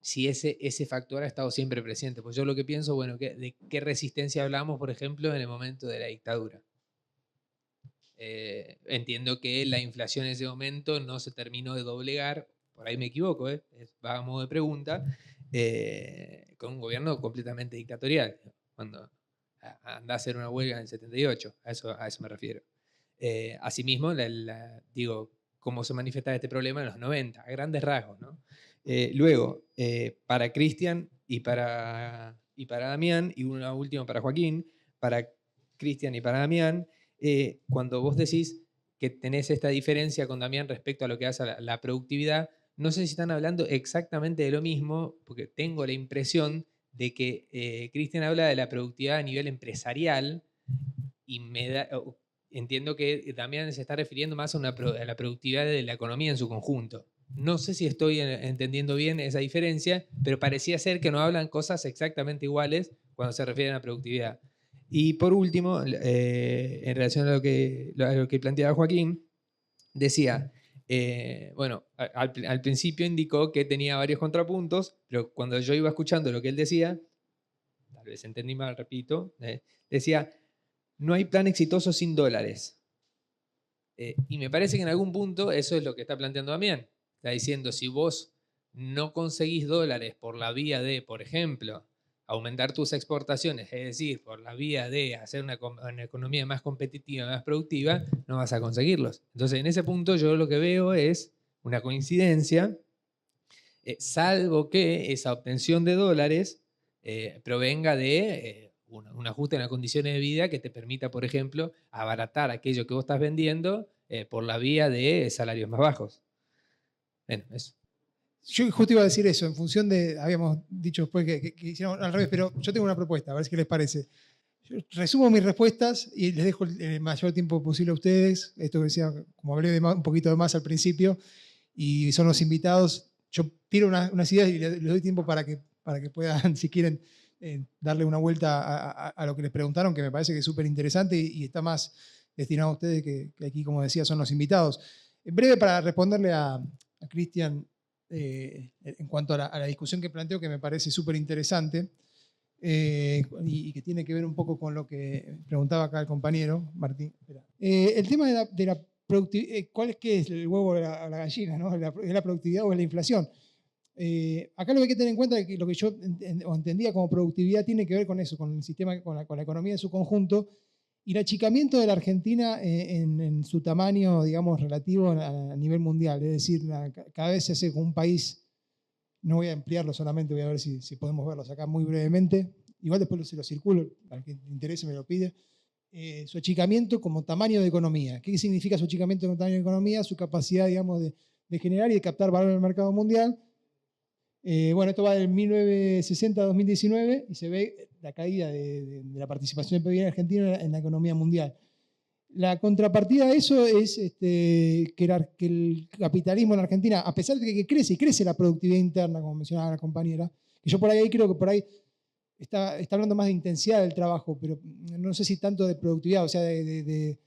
si ese factor ha estado siempre presente. Pues yo lo que pienso, bueno, ¿de qué resistencia hablamos, por ejemplo, en el momento de la dictadura? Entiendo que la inflación en ese momento no se terminó de doblegar, por ahí me equivoco, va a modo de pregunta, con un gobierno completamente dictatorial, cuando anda a hacer una huelga en el 78, a eso me refiero. Asimismo, digo, cómo se manifiesta este problema en los 90, a grandes rasgos, ¿no? Luego, para Cristian y para Damián, y una última para Joaquín, para Cristian y para Damián, cuando vos decís que tenés esta diferencia con Damián respecto a lo que hace la productividad, no sé si están hablando exactamente de lo mismo, porque tengo la impresión de que Cristian habla de la productividad a nivel empresarial y entiendo que Damián se está refiriendo más a la productividad de la economía en su conjunto. No sé si estoy entendiendo bien esa diferencia, pero parecía ser que no hablan cosas exactamente iguales cuando se refieren a productividad. Y por último, en relación a lo que planteaba Joaquín, decía, al principio indicó que tenía varios contrapuntos, pero cuando yo iba escuchando lo que él decía, tal vez entendí mal, repito, decía, no hay plan exitoso sin dólares. Y me parece que en algún punto eso es lo que está planteando Damián. Está diciendo, si vos no conseguís dólares por la vía de, por ejemplo, aumentar tus exportaciones, es decir, por la vía de hacer una economía más competitiva, más productiva, no vas a conseguirlos. Entonces, en ese punto yo lo que veo es una coincidencia, salvo que esa obtención de dólares provenga de un ajuste en las condiciones de vida que te permita, por ejemplo, abaratar aquello que vos estás vendiendo por la vía de salarios más bajos. Bueno, eso. Yo justo iba a decir eso, en función de, habíamos dicho después que hicieron al revés, pero yo tengo una propuesta, a ver qué les parece. Yo resumo mis respuestas y les dejo el mayor tiempo posible a ustedes. Esto que decía, como hablé un poquito de más al principio, y son los invitados, yo tiro unas ideas y les doy tiempo para que puedan, si quieren, darle una vuelta a lo que les preguntaron, que me parece que es súper interesante y está más destinado a ustedes que aquí, como decía, son los invitados. En breve, para responderle a Cristian, en cuanto a la discusión que planteo, que me parece súper interesante y que tiene que ver un poco con lo que preguntaba acá el compañero Martín. El tema de la productividad, ¿cuál es el huevo o la gallina? ¿No? ¿Es la productividad o es la inflación? acá lo que hay que tener en cuenta es que lo que yo entendía como productividad tiene que ver con eso, con el sistema, con la economía en su conjunto, y el achicamiento de la Argentina en su tamaño, digamos, relativo a nivel mundial. Es decir, cada vez se hace como un país, no voy a ampliarlo solamente, voy a ver si podemos verlos acá muy brevemente. Igual después se lo circulo, al que le interese me lo pide. Su achicamiento como tamaño de economía. ¿Qué significa su achicamiento como tamaño de economía? Su capacidad, digamos, de generar y de captar valor en el mercado mundial. Bueno, esto va del 1960 a 2019 y se ve la caída de la participación del PIB argentino en la economía mundial. La contrapartida de eso es que el capitalismo en Argentina, a pesar de que crece y crece la productividad interna, como mencionaba la compañera, que yo por ahí creo que por ahí está hablando más de intensidad del trabajo, pero no sé si tanto de productividad, o sea, de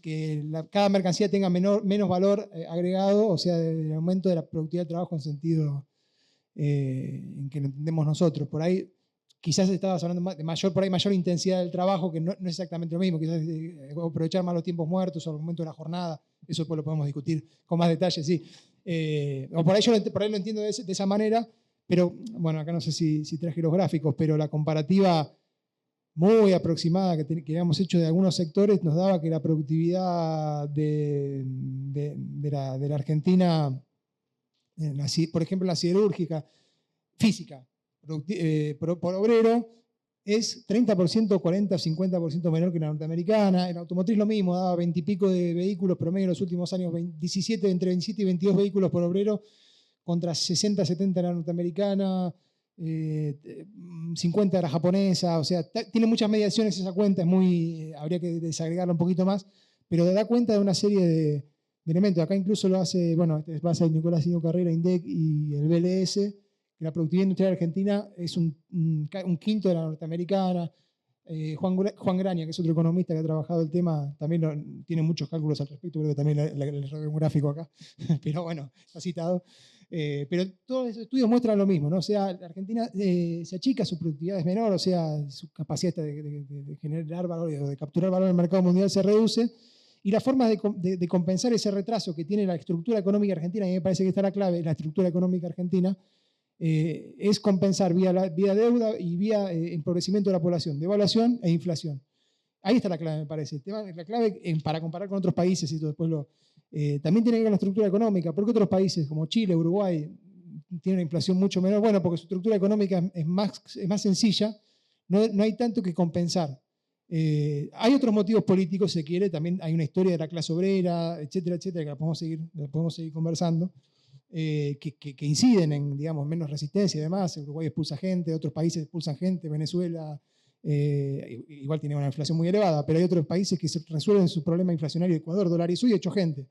que cada mercancía tenga menos valor agregado, o sea, del aumento de la productividad del trabajo en sentido en que lo entendemos nosotros. Por ahí quizás estabas hablando de mayor intensidad del trabajo, que no es exactamente lo mismo, quizás aprovechar más los tiempos muertos o el momento de la jornada, eso después lo podemos discutir con más detalle, sí. O por ahí yo lo entiendo de esa manera, pero bueno, acá no sé si traje los gráficos, pero la comparativa muy aproximada que habíamos hecho de algunos sectores nos daba que la productividad de la Argentina, por ejemplo, la siderúrgica, física, por obrero, es 30%, 40, 50% menor que la norteamericana. En automotriz lo mismo, daba 20 y pico de vehículos promedio en los últimos años, entre 27 y 22 vehículos por obrero, contra 60, 70 de la norteamericana, 50 de la japonesa. O sea, tiene muchas mediaciones esa cuenta, habría que desagregarla un poquito más, pero da cuenta de una serie de elementos. Acá incluso lo hace, bueno, va a ser Nicolás Sino Carrera, INDEC y el BLS, que la productividad industrial argentina es un quinto de la norteamericana. Juan Graña, que es otro economista que ha trabajado el tema, también tiene muchos cálculos al respecto, creo que también le robé un gráfico acá, pero bueno, está citado. Pero todos esos estudios muestran lo mismo, ¿no? O sea, la Argentina se achica, su productividad es menor, o sea, su capacidad de generar valor o de capturar valor en el mercado mundial se reduce, y la forma de compensar ese retraso que tiene la estructura económica argentina, y me parece que está la clave, la estructura económica argentina, es compensar vía deuda y vía empobrecimiento de la población, devaluación e inflación. Ahí está la clave, me parece. La clave para comparar con otros países, y todo después también tiene que ver con la estructura económica. ¿Por qué otros países como Chile, Uruguay tienen una inflación mucho menor? Bueno, porque su estructura económica es más sencilla, no hay tanto que compensar. Hay otros motivos políticos, se quiere, también hay una historia de la clase obrera, etcétera, etcétera, que la podemos seguir conversando, que inciden en, digamos, menos resistencia y demás. Uruguay expulsa gente, otros países expulsan gente, Venezuela igual tiene una inflación muy elevada, pero hay otros países que resuelven su problema inflacionario. Ecuador dolarizó y echó gente.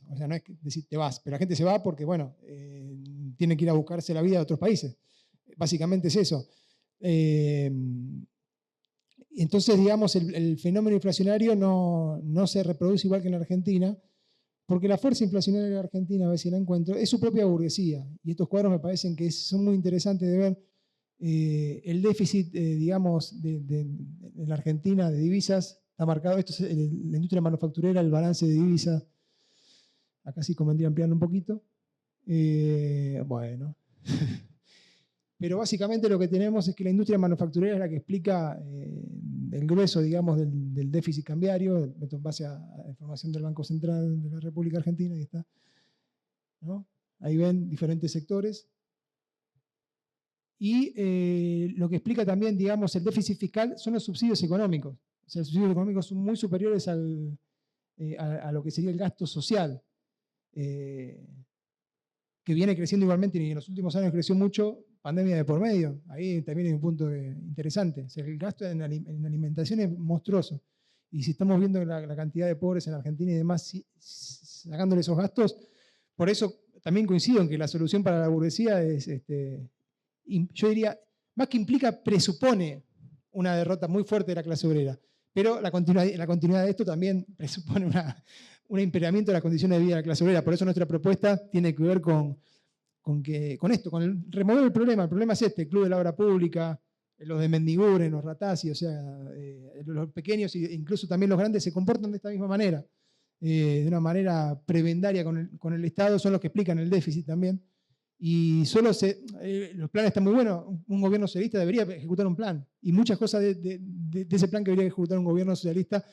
O sea, no es decir te vas, pero la gente se va porque, bueno, tiene que ir a buscarse la vida a otros países. Básicamente es eso. Entonces, digamos, el fenómeno inflacionario no se reproduce igual que en la Argentina, porque la fuerza inflacionaria de la Argentina, a ver si la encuentro, es su propia burguesía. Y estos cuadros me parecen que son muy interesantes de ver. El déficit, digamos, de la Argentina de divisas está marcado. Esto es la industria manufacturera, el balance de divisas. Acá sí convendría ampliarlo un poquito. Bueno. Pero básicamente lo que tenemos es que la industria manufacturera es la que explica el grueso, digamos, del déficit cambiario, en base a la información del Banco Central de la República Argentina. Ahí está, ¿no? Ahí ven diferentes sectores. Y lo que explica también, digamos, el déficit fiscal son los subsidios económicos. O sea, los subsidios económicos son muy superiores a lo que sería el gasto social, que viene creciendo igualmente y en los últimos años creció mucho, pandemia de por medio. Ahí también hay un punto interesante. O sea, el gasto en alimentación es monstruoso. Y si estamos viendo la cantidad de pobres en Argentina y demás, sacándole esos gastos, por eso también coincido en que la solución para la burguesía es... yo diría, más que implica, presupone una derrota muy fuerte de la clase obrera, pero la continuidad de esto también presupone un empeoramiento de las condiciones de vida de la clase obrera. Por eso nuestra propuesta tiene que ver con esto, con remover el problema. El problema es el Club de la Obra Pública, los de Mendiguren, los Ratazzi, o sea, los pequeños e incluso también los grandes se comportan de esta misma manera, de una manera prebendaria con el Estado, son los que explican el déficit también. y solo los planes están muy buenos. Un gobierno socialista debería ejecutar un plan, y muchas cosas de ese plan que debería ejecutar un gobierno socialista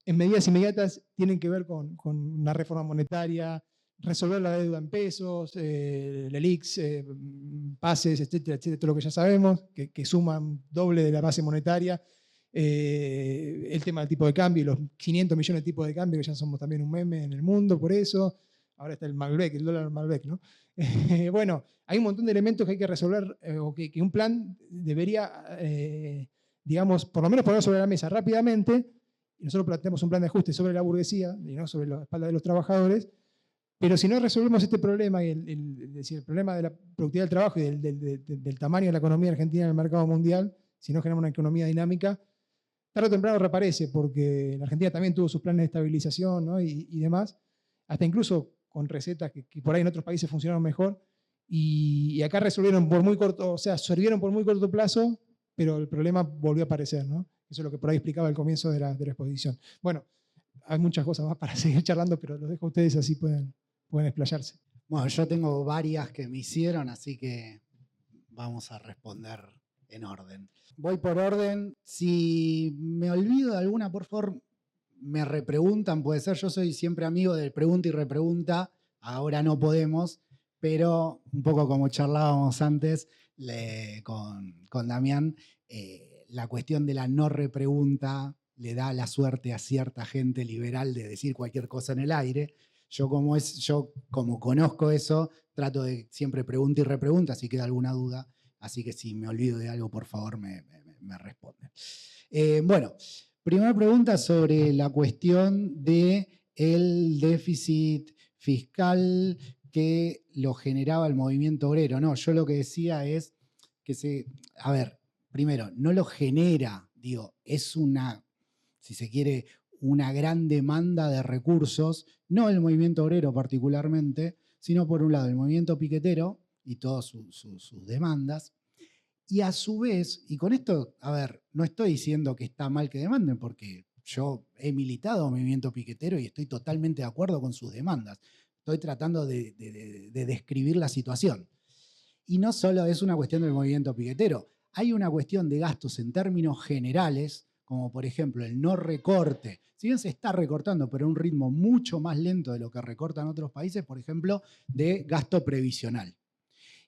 en medidas inmediatas tienen que ver con una reforma monetaria, resolver la deuda en pesos, LELIQs, pases, etcétera, etcétera, todo lo que ya sabemos, que suman doble de la base monetaria. El tema del tipo de cambio y los 500 millones de tipos de cambio, que ya somos también un meme en el mundo por eso. Ahora está el Malbec, el dólar Malbec, ¿no? Bueno, hay un montón de elementos que hay que resolver, o que un plan debería, digamos, por lo menos poner sobre la mesa rápidamente. Y nosotros planteamos un plan de ajuste sobre la burguesía y no sobre la espalda de los trabajadores. Pero si no resolvemos este problema, y el problema de la productividad del trabajo y del tamaño de la economía argentina en el mercado mundial, si no generamos una economía dinámica, tarde o temprano reaparece, porque la Argentina también tuvo sus planes de estabilización, ¿no? y demás, hasta incluso con recetas que por ahí en otros países funcionaron mejor, y acá resolvieron por muy corto, o sea, servieron por muy corto plazo, pero el problema volvió a aparecer, ¿no? Eso es lo que por ahí explicaba al comienzo de la exposición. Bueno, hay muchas cosas más para seguir charlando, pero los dejo a ustedes, así pueden explayarse. Bueno, yo tengo varias que me hicieron, así que vamos a responder en orden. Voy por orden. Si me olvido de alguna, por favor, me repreguntan. Puede ser, yo soy siempre amigo del pregunta y repregunta. Ahora no podemos, pero un poco como charlábamos antes con Damián, la cuestión de la no repregunta le da la suerte a cierta gente liberal de decir cualquier cosa en el aire. Yo como conozco eso, trato de siempre pregunta y repregunta si queda alguna duda. Así que si me olvido de algo, por favor, me responden. Bueno, primera pregunta sobre la cuestión del déficit fiscal que lo generaba el movimiento obrero. No, yo lo que decía es que a ver, primero, no lo genera, digo, es una, si se quiere, una gran demanda de recursos, no el movimiento obrero particularmente, sino por un lado el movimiento piquetero y todas sus demandas, y a su vez, y con esto, a ver, no estoy diciendo que está mal que demanden, porque yo he militado en movimiento piquetero y estoy totalmente de acuerdo con sus demandas. Estoy tratando de describir la situación. Y no solo es una cuestión del movimiento piquetero, hay una cuestión de gastos en términos generales, como por ejemplo el no recorte. Si bien se está recortando, pero a un ritmo mucho más lento de lo que recortan otros países, por ejemplo, de gasto previsional.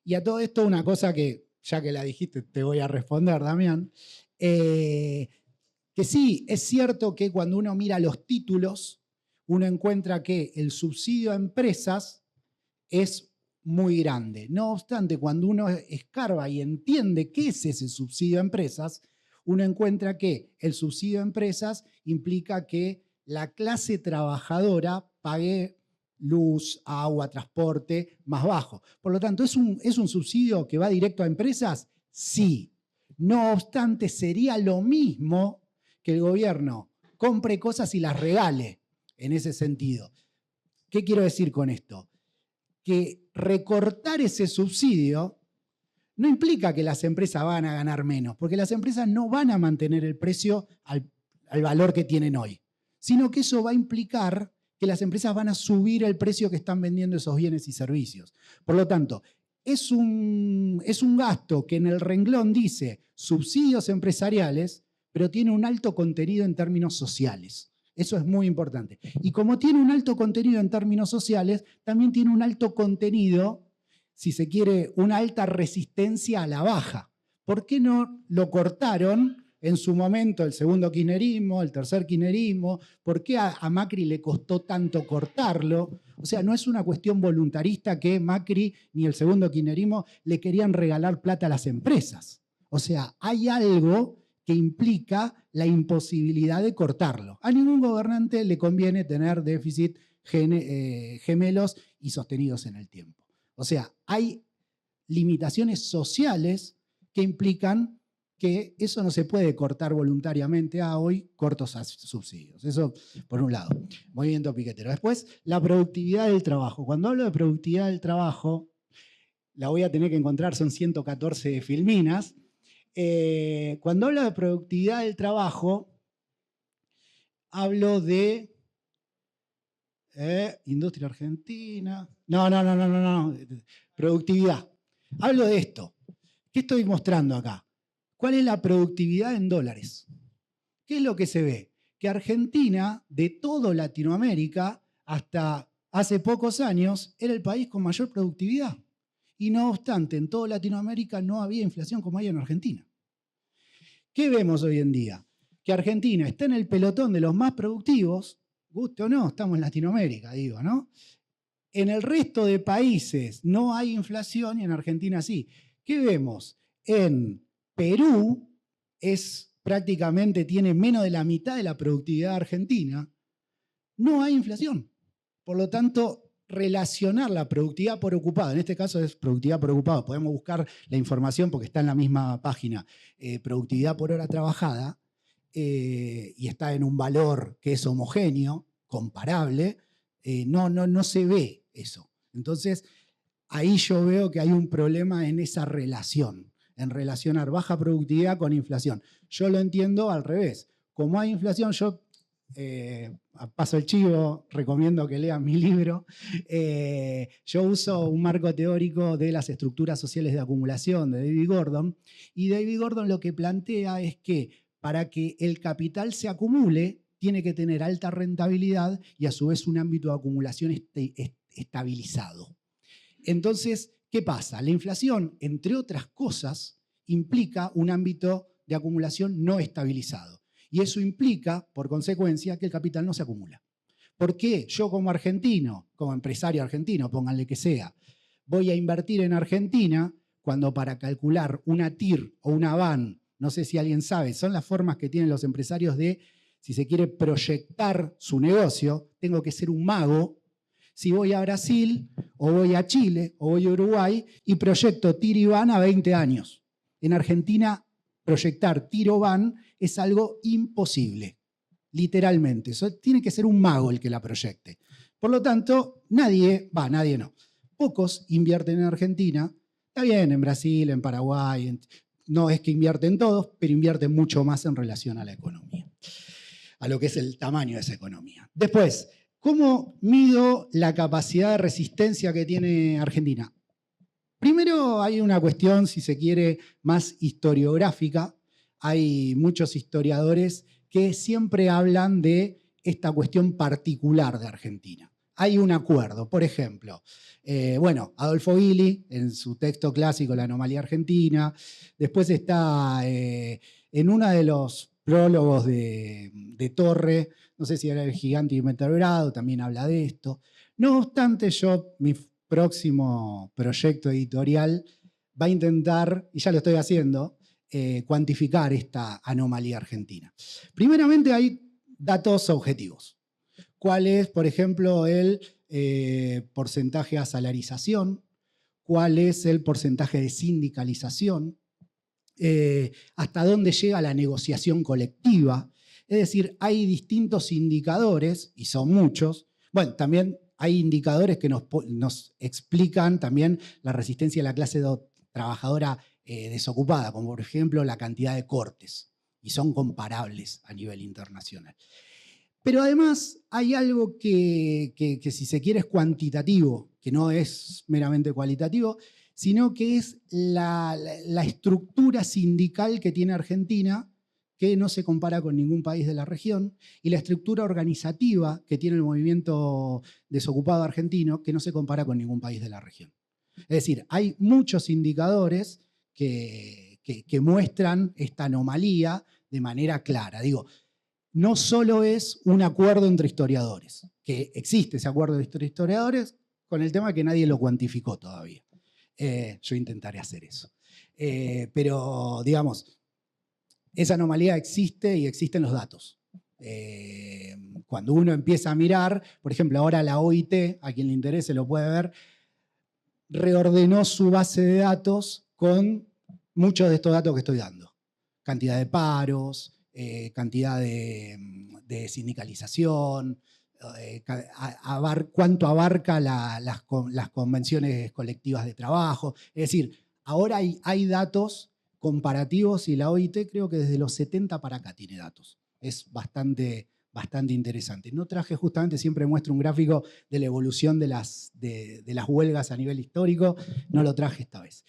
Y a todo esto una cosa que, ya que la dijiste, te voy a responder, Damián, que sí, es cierto que cuando uno mira los títulos, uno encuentra que el subsidio a empresas es muy grande. No obstante, cuando uno escarba y entiende qué es ese subsidio a empresas, uno encuentra que el subsidio a empresas implica que la clase trabajadora pague luz, agua, transporte más bajo. Por lo tanto, ¿es un subsidio que va directo a empresas? Sí. No obstante, sería lo mismo que el gobierno compre cosas y las regale en ese sentido. ¿Qué quiero decir con esto? Que recortar ese subsidio no implica que las empresas van a ganar menos, porque las empresas no van a mantener el precio al valor que tienen hoy, sino que eso va a implicar que las empresas van a subir el precio que están vendiendo esos bienes y servicios. Por lo tanto, es un gasto que en el renglón dice subsidios empresariales, pero tiene un alto contenido en términos sociales. Eso es muy importante. Y como tiene un alto contenido en términos sociales, también tiene un alto contenido, si se quiere, una alta resistencia a la baja. ¿Por qué no lo cortaron en su momento el segundo kirchnerismo, el tercer kirchnerismo? ¿Por qué a Macri le costó tanto cortarlo? O sea, no es una cuestión voluntarista que Macri ni el segundo kirchnerismo le querían regalar plata a las empresas. O sea, hay algo que implica la imposibilidad de cortarlo. A ningún gobernante le conviene tener déficit gemelos y sostenidos en el tiempo. O sea, hay limitaciones sociales que implican que eso no se puede cortar voluntariamente. Hoy corto subsidios. Eso por un lado, movimiento piquetero. Después, la productividad del trabajo. Cuando hablo de productividad del trabajo, la voy a tener que encontrar, son 114 filminas. Cuando hablo de productividad del trabajo, hablo de industria argentina. No. productividad. Hablo de esto. ¿Qué estoy mostrando acá? ¿Cuál es la productividad en dólares? ¿Qué es lo que se ve? Que Argentina, de toda Latinoamérica, hasta hace pocos años, era el país con mayor productividad. Y no obstante, en toda Latinoamérica no había inflación como hay en Argentina. ¿Qué vemos hoy en día? Que Argentina está en el pelotón de los más productivos, guste o no, estamos en Latinoamérica, digo, ¿no? En el resto de países no hay inflación y en Argentina sí. ¿Qué vemos? En Perú prácticamente tiene menos de la mitad de la productividad argentina. No hay inflación. Por lo tanto, relacionar la productividad por ocupado, en este caso es productividad por ocupado, podemos buscar la información porque está en la misma página, productividad por hora trabajada, y está en un valor que es homogéneo, comparable, no se ve eso. Entonces, ahí yo veo que hay un problema en esa relación, en relacionar baja productividad con inflación. Yo lo entiendo al revés. Como hay inflación, yo paso el chivo, recomiendo que lean mi libro. Yo uso un marco teórico de las estructuras sociales de acumulación de David Gordon, y David Gordon lo que plantea es que para que el capital se acumule, tiene que tener alta rentabilidad y a su vez un ámbito de acumulación estabilizado. Entonces, ¿qué pasa? La inflación, entre otras cosas, implica un ámbito de acumulación no estabilizado. Y eso implica, por consecuencia, que el capital no se acumula. ¿Por qué yo como argentino, como empresario argentino, pónganle que sea, voy a invertir en Argentina cuando para calcular una TIR o una VAN, no sé si alguien sabe, son las formas que tienen los empresarios de, si se quiere proyectar su negocio, tengo que ser un mago. Si voy a Brasil, o voy a Chile, o voy a Uruguay, y proyecto TIR y VAN a 20 años. En Argentina, proyectar TIR o VAN es algo imposible, literalmente. Eso tiene que ser un mago el que la proyecte. Por lo tanto, nadie no. Pocos invierten en Argentina. Está bien, en Brasil, en Paraguay. No es que invierten todos, pero invierten mucho más en relación a la economía, a lo que es el tamaño de esa economía. Después, ¿cómo mido la capacidad de resistencia que tiene Argentina? Primero hay una cuestión, si se quiere, más historiográfica. Hay muchos historiadores que siempre hablan de esta cuestión particular de Argentina. Hay un acuerdo, por ejemplo, Adolfo Gili, en su texto clásico La anomalía argentina, después está en uno de los prólogos de Torre, no sé si era El gigante invertebrado, también habla de esto. No obstante, mi próximo proyecto editorial va a intentar, y ya lo estoy haciendo, cuantificar esta anomalía argentina. Primeramente hay datos objetivos. ¿Cuál es, por ejemplo, el porcentaje de asalarización? ¿Cuál es el porcentaje de sindicalización? ¿Hasta dónde llega la negociación colectiva? Es decir, hay distintos indicadores, y son muchos. Bueno, también hay indicadores que nos explican también la resistencia de la clase trabajadora desocupada, como por ejemplo la cantidad de cortes, y son comparables a nivel internacional. Pero además hay algo que si se quiere es cuantitativo, que no es meramente cualitativo, sino que es la estructura sindical que tiene Argentina, que no se compara con ningún país de la región, y la estructura organizativa que tiene el movimiento desocupado argentino, que no se compara con ningún país de la región. Es decir, hay muchos indicadores que muestran esta anomalía de manera clara. Digo, no solo es un acuerdo entre historiadores, que existe ese acuerdo entre historiadores con el tema que nadie lo cuantificó todavía. Yo intentaré hacer eso. Pero, digamos, esa anomalía existe y existen los datos. Cuando uno empieza a mirar, por ejemplo, ahora la OIT, a quien le interese lo puede ver, reordenó su base de datos con muchos de estos datos que estoy dando. Cantidad de paros, cantidad de sindicalización, cuánto abarca las convenciones colectivas de trabajo. Es decir, ahora hay datos comparativos y la OIT creo que desde los 70 para acá tiene datos. Es bastante bastante interesante. No traje justamente, siempre muestro un gráfico de la evolución de las huelgas a nivel histórico, no lo traje esta vez.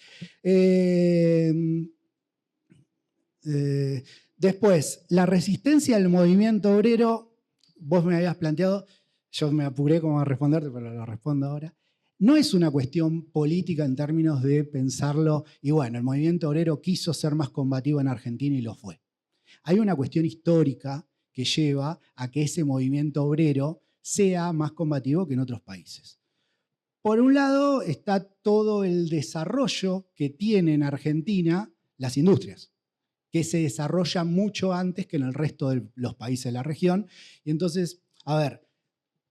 Después, la resistencia del movimiento obrero, vos me habías planteado, yo me apuré como a responderte, pero lo respondo ahora. No es una cuestión política en términos de pensarlo, y bueno, el movimiento obrero quiso ser más combativo en Argentina y lo fue. Hay una cuestión histórica que lleva a que ese movimiento obrero sea más combativo que en otros países. Por un lado está todo el desarrollo que tiene en Argentina las industrias, que se desarrollan mucho antes que en el resto de los países de la región. Y entonces, a ver,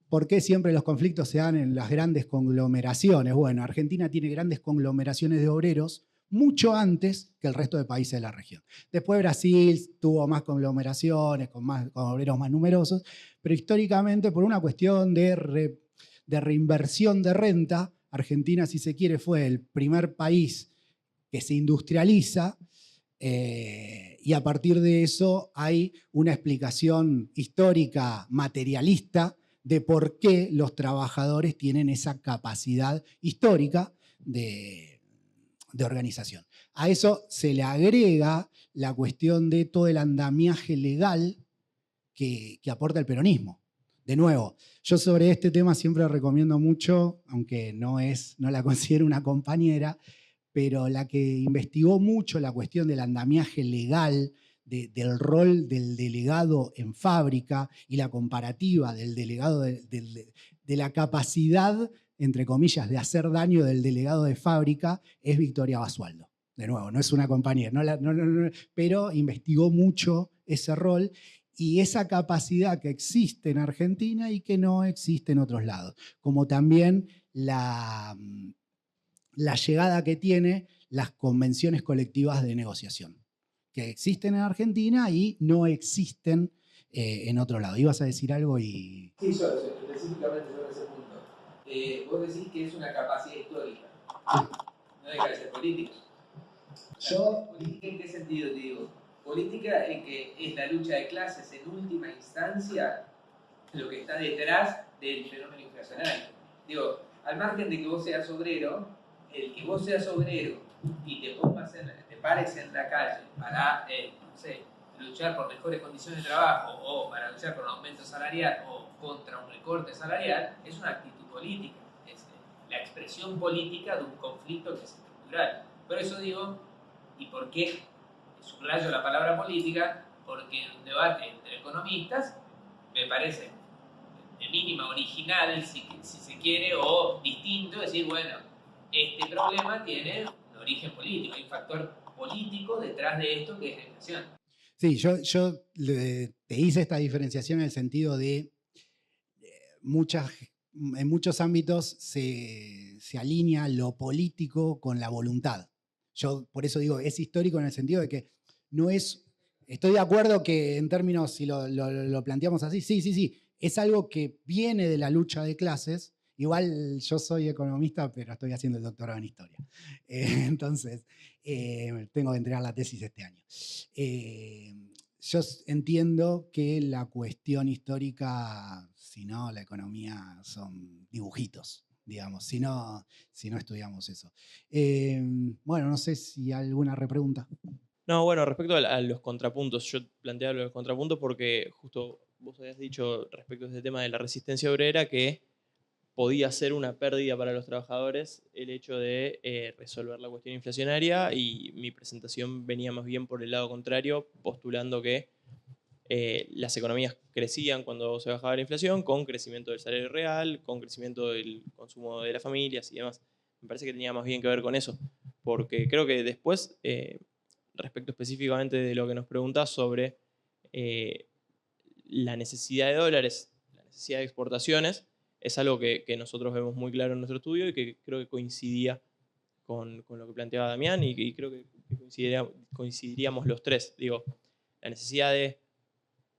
¿por qué siempre los conflictos se dan en las grandes conglomeraciones? Bueno, Argentina tiene grandes conglomeraciones de obreros mucho antes que el resto de países de la región. Después Brasil tuvo más conglomeraciones, con obreros más numerosos, pero históricamente por una cuestión de reinversión de renta, Argentina, si se quiere, fue el primer país que se industrializa, y a partir de eso hay una explicación histórica materialista de por qué los trabajadores tienen esa capacidad histórica de organización. A eso se le agrega la cuestión de todo el andamiaje legal que aporta el peronismo. De nuevo, yo sobre este tema siempre recomiendo mucho, aunque no la considero una compañera, pero la que investigó mucho la cuestión del andamiaje legal, del rol del delegado en fábrica y la comparativa del delegado de la capacidad, entre comillas, de hacer daño del delegado de fábrica, es Victoria Basualdo. De nuevo, no es una compañera, pero investigó mucho ese rol y esa capacidad que existe en Argentina y que no existe en otros lados, como también la llegada que tiene las convenciones colectivas de negociación, que existen en Argentina y no existen en otro lado. ¿Ibas a decir algo? Sí, yo específicamente sobre ese punto. Vos decís que es una capacidad histórica, no deja de ser política. ¿Política en qué sentido te digo? Política en que es la lucha de clases en última instancia lo que está detrás del fenómeno inflacionario. Digo, al margen de que vos seas obrero, el que vos seas obrero y te pares en la calle para, no sé, luchar por mejores condiciones de trabajo o para luchar por un aumento salarial o contra un recorte salarial, es una actitud política, es la expresión política de un conflicto que es estructural. Por eso digo, ¿y por qué subrayo la palabra política? Porque en un debate entre economistas me parece de mínima original, si se quiere, o distinto, decir, bueno, este problema tiene un origen político, hay un factor político detrás de esto que es la inflación. Sí, yo te hice esta diferenciación en el sentido de en muchos ámbitos se alinea lo político con la voluntad. Yo por eso digo, es histórico en el sentido de que no es... Estoy de acuerdo que en términos, si lo planteamos así, sí, es algo que viene de la lucha de clases. Igual yo soy economista, pero estoy haciendo el doctorado en historia. Entonces, tengo que entregar la tesis este año. Yo entiendo que la cuestión histórica, si no, la economía son dibujitos, digamos, si no estudiamos eso. Bueno, no sé si hay alguna repregunta. No, bueno, respecto a los contrapuntos, yo planteaba los contrapuntos porque justo vos habías dicho respecto a este tema de la resistencia obrera que podía ser una pérdida para los trabajadores el hecho de resolver la cuestión inflacionaria, y mi presentación venía más bien por el lado contrario, postulando que las economías crecían cuando se bajaba la inflación, con crecimiento del salario real, con crecimiento del consumo de las familias y demás. Me parece que tenía más bien que ver con eso, porque creo que después, respecto específicamente de lo que nos preguntás sobre la necesidad de dólares, la necesidad de exportaciones, es algo que nosotros vemos muy claro en nuestro estudio y que creo que coincidía con lo que planteaba Damián y creo que coincidiríamos los tres. Digo, la necesidad de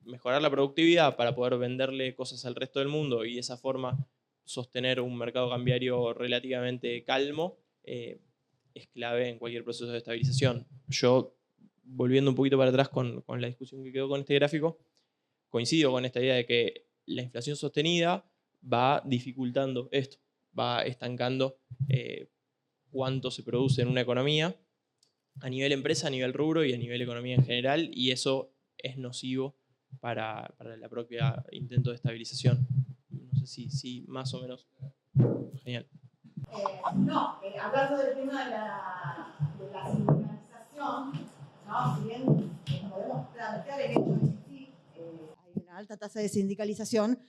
mejorar la productividad para poder venderle cosas al resto del mundo y de esa forma sostener un mercado cambiario relativamente calmo es clave en cualquier proceso de estabilización. Yo, volviendo un poquito para atrás con la discusión que quedó con este gráfico, coincido con esta idea de que la inflación sostenida va dificultando esto, va estancando cuánto se produce en una economía a nivel empresa, a nivel rubro y a nivel economía en general, y eso es nocivo para la propia intento de estabilización. No sé si más o menos. Genial. No, hablando del tema de la sindicalización, ¿no? Si bien podemos plantear el hecho de que sí, hay una alta tasa de sindicalización,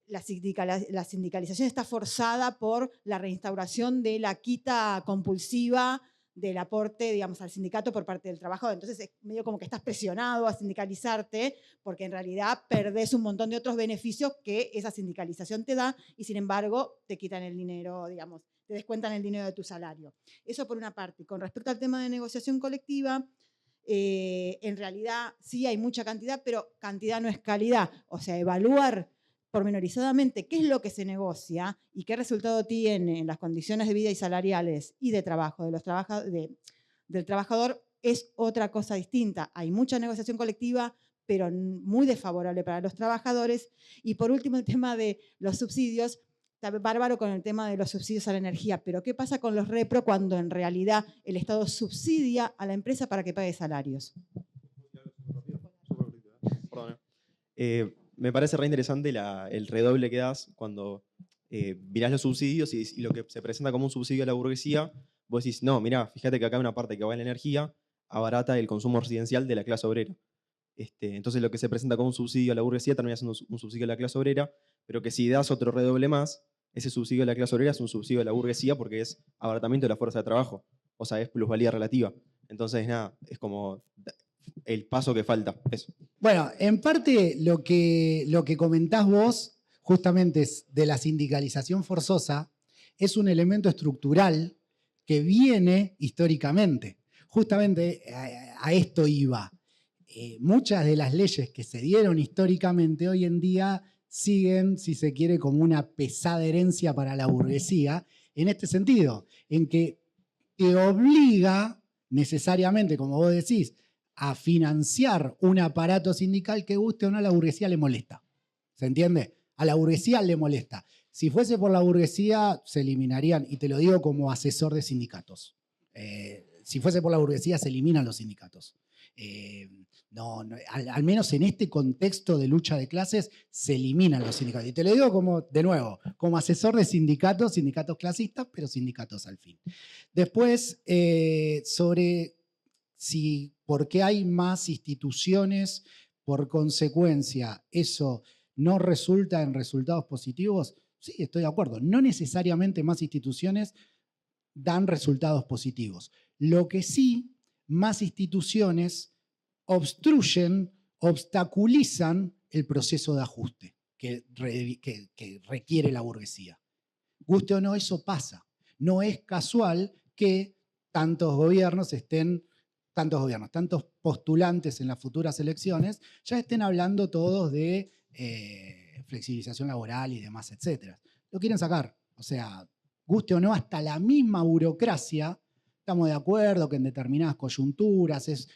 la sindicalización está forzada por la reinstauración de la quita compulsiva del aporte, digamos, al sindicato por parte del trabajador. Entonces es medio como que estás presionado a sindicalizarte porque en realidad perdés un montón de otros beneficios que esa sindicalización te da y sin embargo te quitan el dinero, digamos, te descuentan el dinero de tu salario. Eso por una parte. Con respecto al tema de negociación colectiva, en realidad sí hay mucha cantidad, pero cantidad no es calidad. O sea, evaluar pormenorizadamente qué es lo que se negocia y qué resultado tiene en las condiciones de vida y salariales y de trabajo del trabajador es otra cosa distinta. Hay mucha negociación colectiva, pero muy desfavorable para los trabajadores. Y por último, el tema de los subsidios. Está bárbaro con el tema de los subsidios a la energía, pero ¿qué pasa con los repro cuando en realidad el Estado subsidia a la empresa para que pague salarios? Perdón. Me parece re interesante el redoble que das cuando mirás los subsidios y lo que se presenta como un subsidio a la burguesía, vos decís, no, mirá, fíjate que acá hay una parte que va en la energía, abarata el consumo residencial de la clase obrera. Entonces lo que se presenta como un subsidio a la burguesía termina siendo un subsidio a la clase obrera, pero que si das otro redoble más, ese subsidio a la clase obrera es un subsidio a la burguesía porque es abaratamiento de la fuerza de trabajo, o sea, es plusvalía relativa. Entonces, nada, es como el paso que falta, eso. Bueno, en parte lo que comentás vos, justamente es de la sindicalización forzosa, es un elemento estructural que viene históricamente. Justamente a esto iba. Muchas de las leyes que se dieron históricamente hoy en día siguen, si se quiere, como una pesada herencia para la burguesía, en este sentido, en que te obliga necesariamente, como vos decís, a financiar un aparato sindical que guste o no a la burguesía le molesta. ¿Se entiende? A la burguesía le molesta. Si fuese por la burguesía, se eliminarían, y te lo digo como asesor de sindicatos. Si fuese por la burguesía, se eliminan los sindicatos. Al menos en este contexto de lucha de clases, se eliminan los sindicatos. Y te lo digo como, de nuevo, como asesor de sindicatos clasistas, pero sindicatos al fin. Después, sobre por qué hay más instituciones, por consecuencia, eso no resulta en resultados positivos. Sí, estoy de acuerdo. No necesariamente más instituciones dan resultados positivos. Lo que sí, más instituciones obstaculizan el proceso de ajuste que requiere la burguesía. Guste o no, eso pasa. No es casual que tantos postulantes en las futuras elecciones ya estén hablando todos de flexibilización laboral y demás, etcétera. Lo quieren sacar. O sea, guste o no, hasta la misma burocracia, estamos de acuerdo que en determinadas coyunturas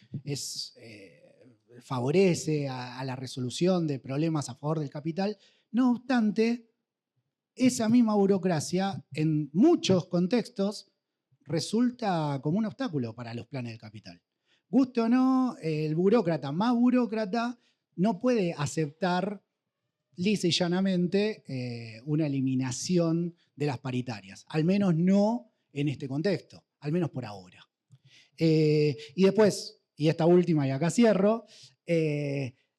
favorece a la resolución de problemas a favor del capital. No obstante, esa misma burocracia en muchos contextos resulta como un obstáculo para los planes del capital. Guste o no, el burócrata más burócrata no puede aceptar lisa y llanamente una eliminación de las paritarias, al menos no en este contexto, al menos por ahora. Y después, y esta última y acá cierro,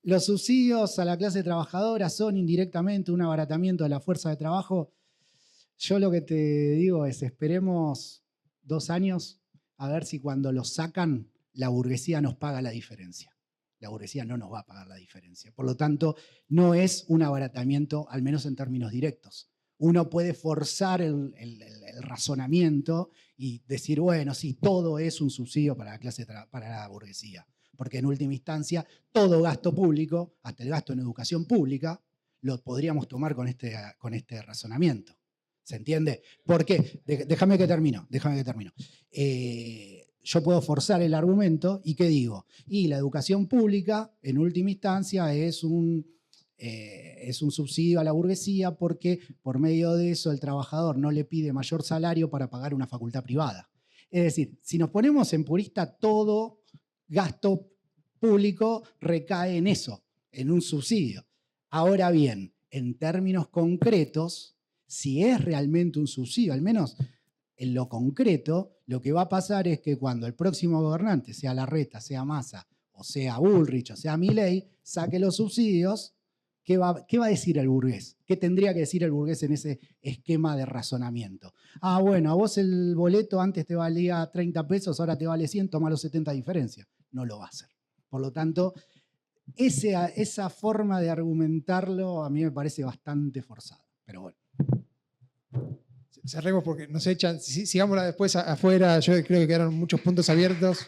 los subsidios a la clase trabajadora son indirectamente un abaratamiento de la fuerza de trabajo. Yo lo que te digo es, esperemos 2 años a ver si cuando los sacan la burguesía nos paga la diferencia. La burguesía no nos va a pagar la diferencia. Por lo tanto, no es un abaratamiento, al menos en términos directos. Uno puede forzar el razonamiento y decir, bueno, sí, todo es un subsidio para la burguesía. Porque en última instancia, todo gasto público, hasta el gasto en educación pública, lo podríamos tomar con este razonamiento. ¿Se entiende? ¿Por qué? Déjame que termino. Yo puedo forzar el argumento y ¿qué digo? Y la educación pública, en última instancia, es un Es un subsidio a la burguesía porque por medio de eso el trabajador no le pide mayor salario para pagar una facultad privada. Es decir, si nos ponemos en purista, todo gasto público recae en eso, en un subsidio. Ahora bien, en términos concretos, si es realmente un subsidio, al menos en lo concreto, lo que va a pasar es que cuando el próximo gobernante, sea Larreta, sea Massa, o sea Bullrich, o sea Milei, saque los subsidios, ¿qué va a decir el burgués? ¿Qué tendría que decir el burgués en ese esquema de razonamiento? Ah, bueno, a vos el boleto antes te valía 30 pesos, ahora te vale 100, toma los 70 de diferencia. No lo va a hacer. Por lo tanto, esa forma de argumentarlo a mí me parece bastante forzada. Pero bueno. Cerremos porque nos echan. Sigámosla después afuera. Yo creo que quedaron muchos puntos abiertos.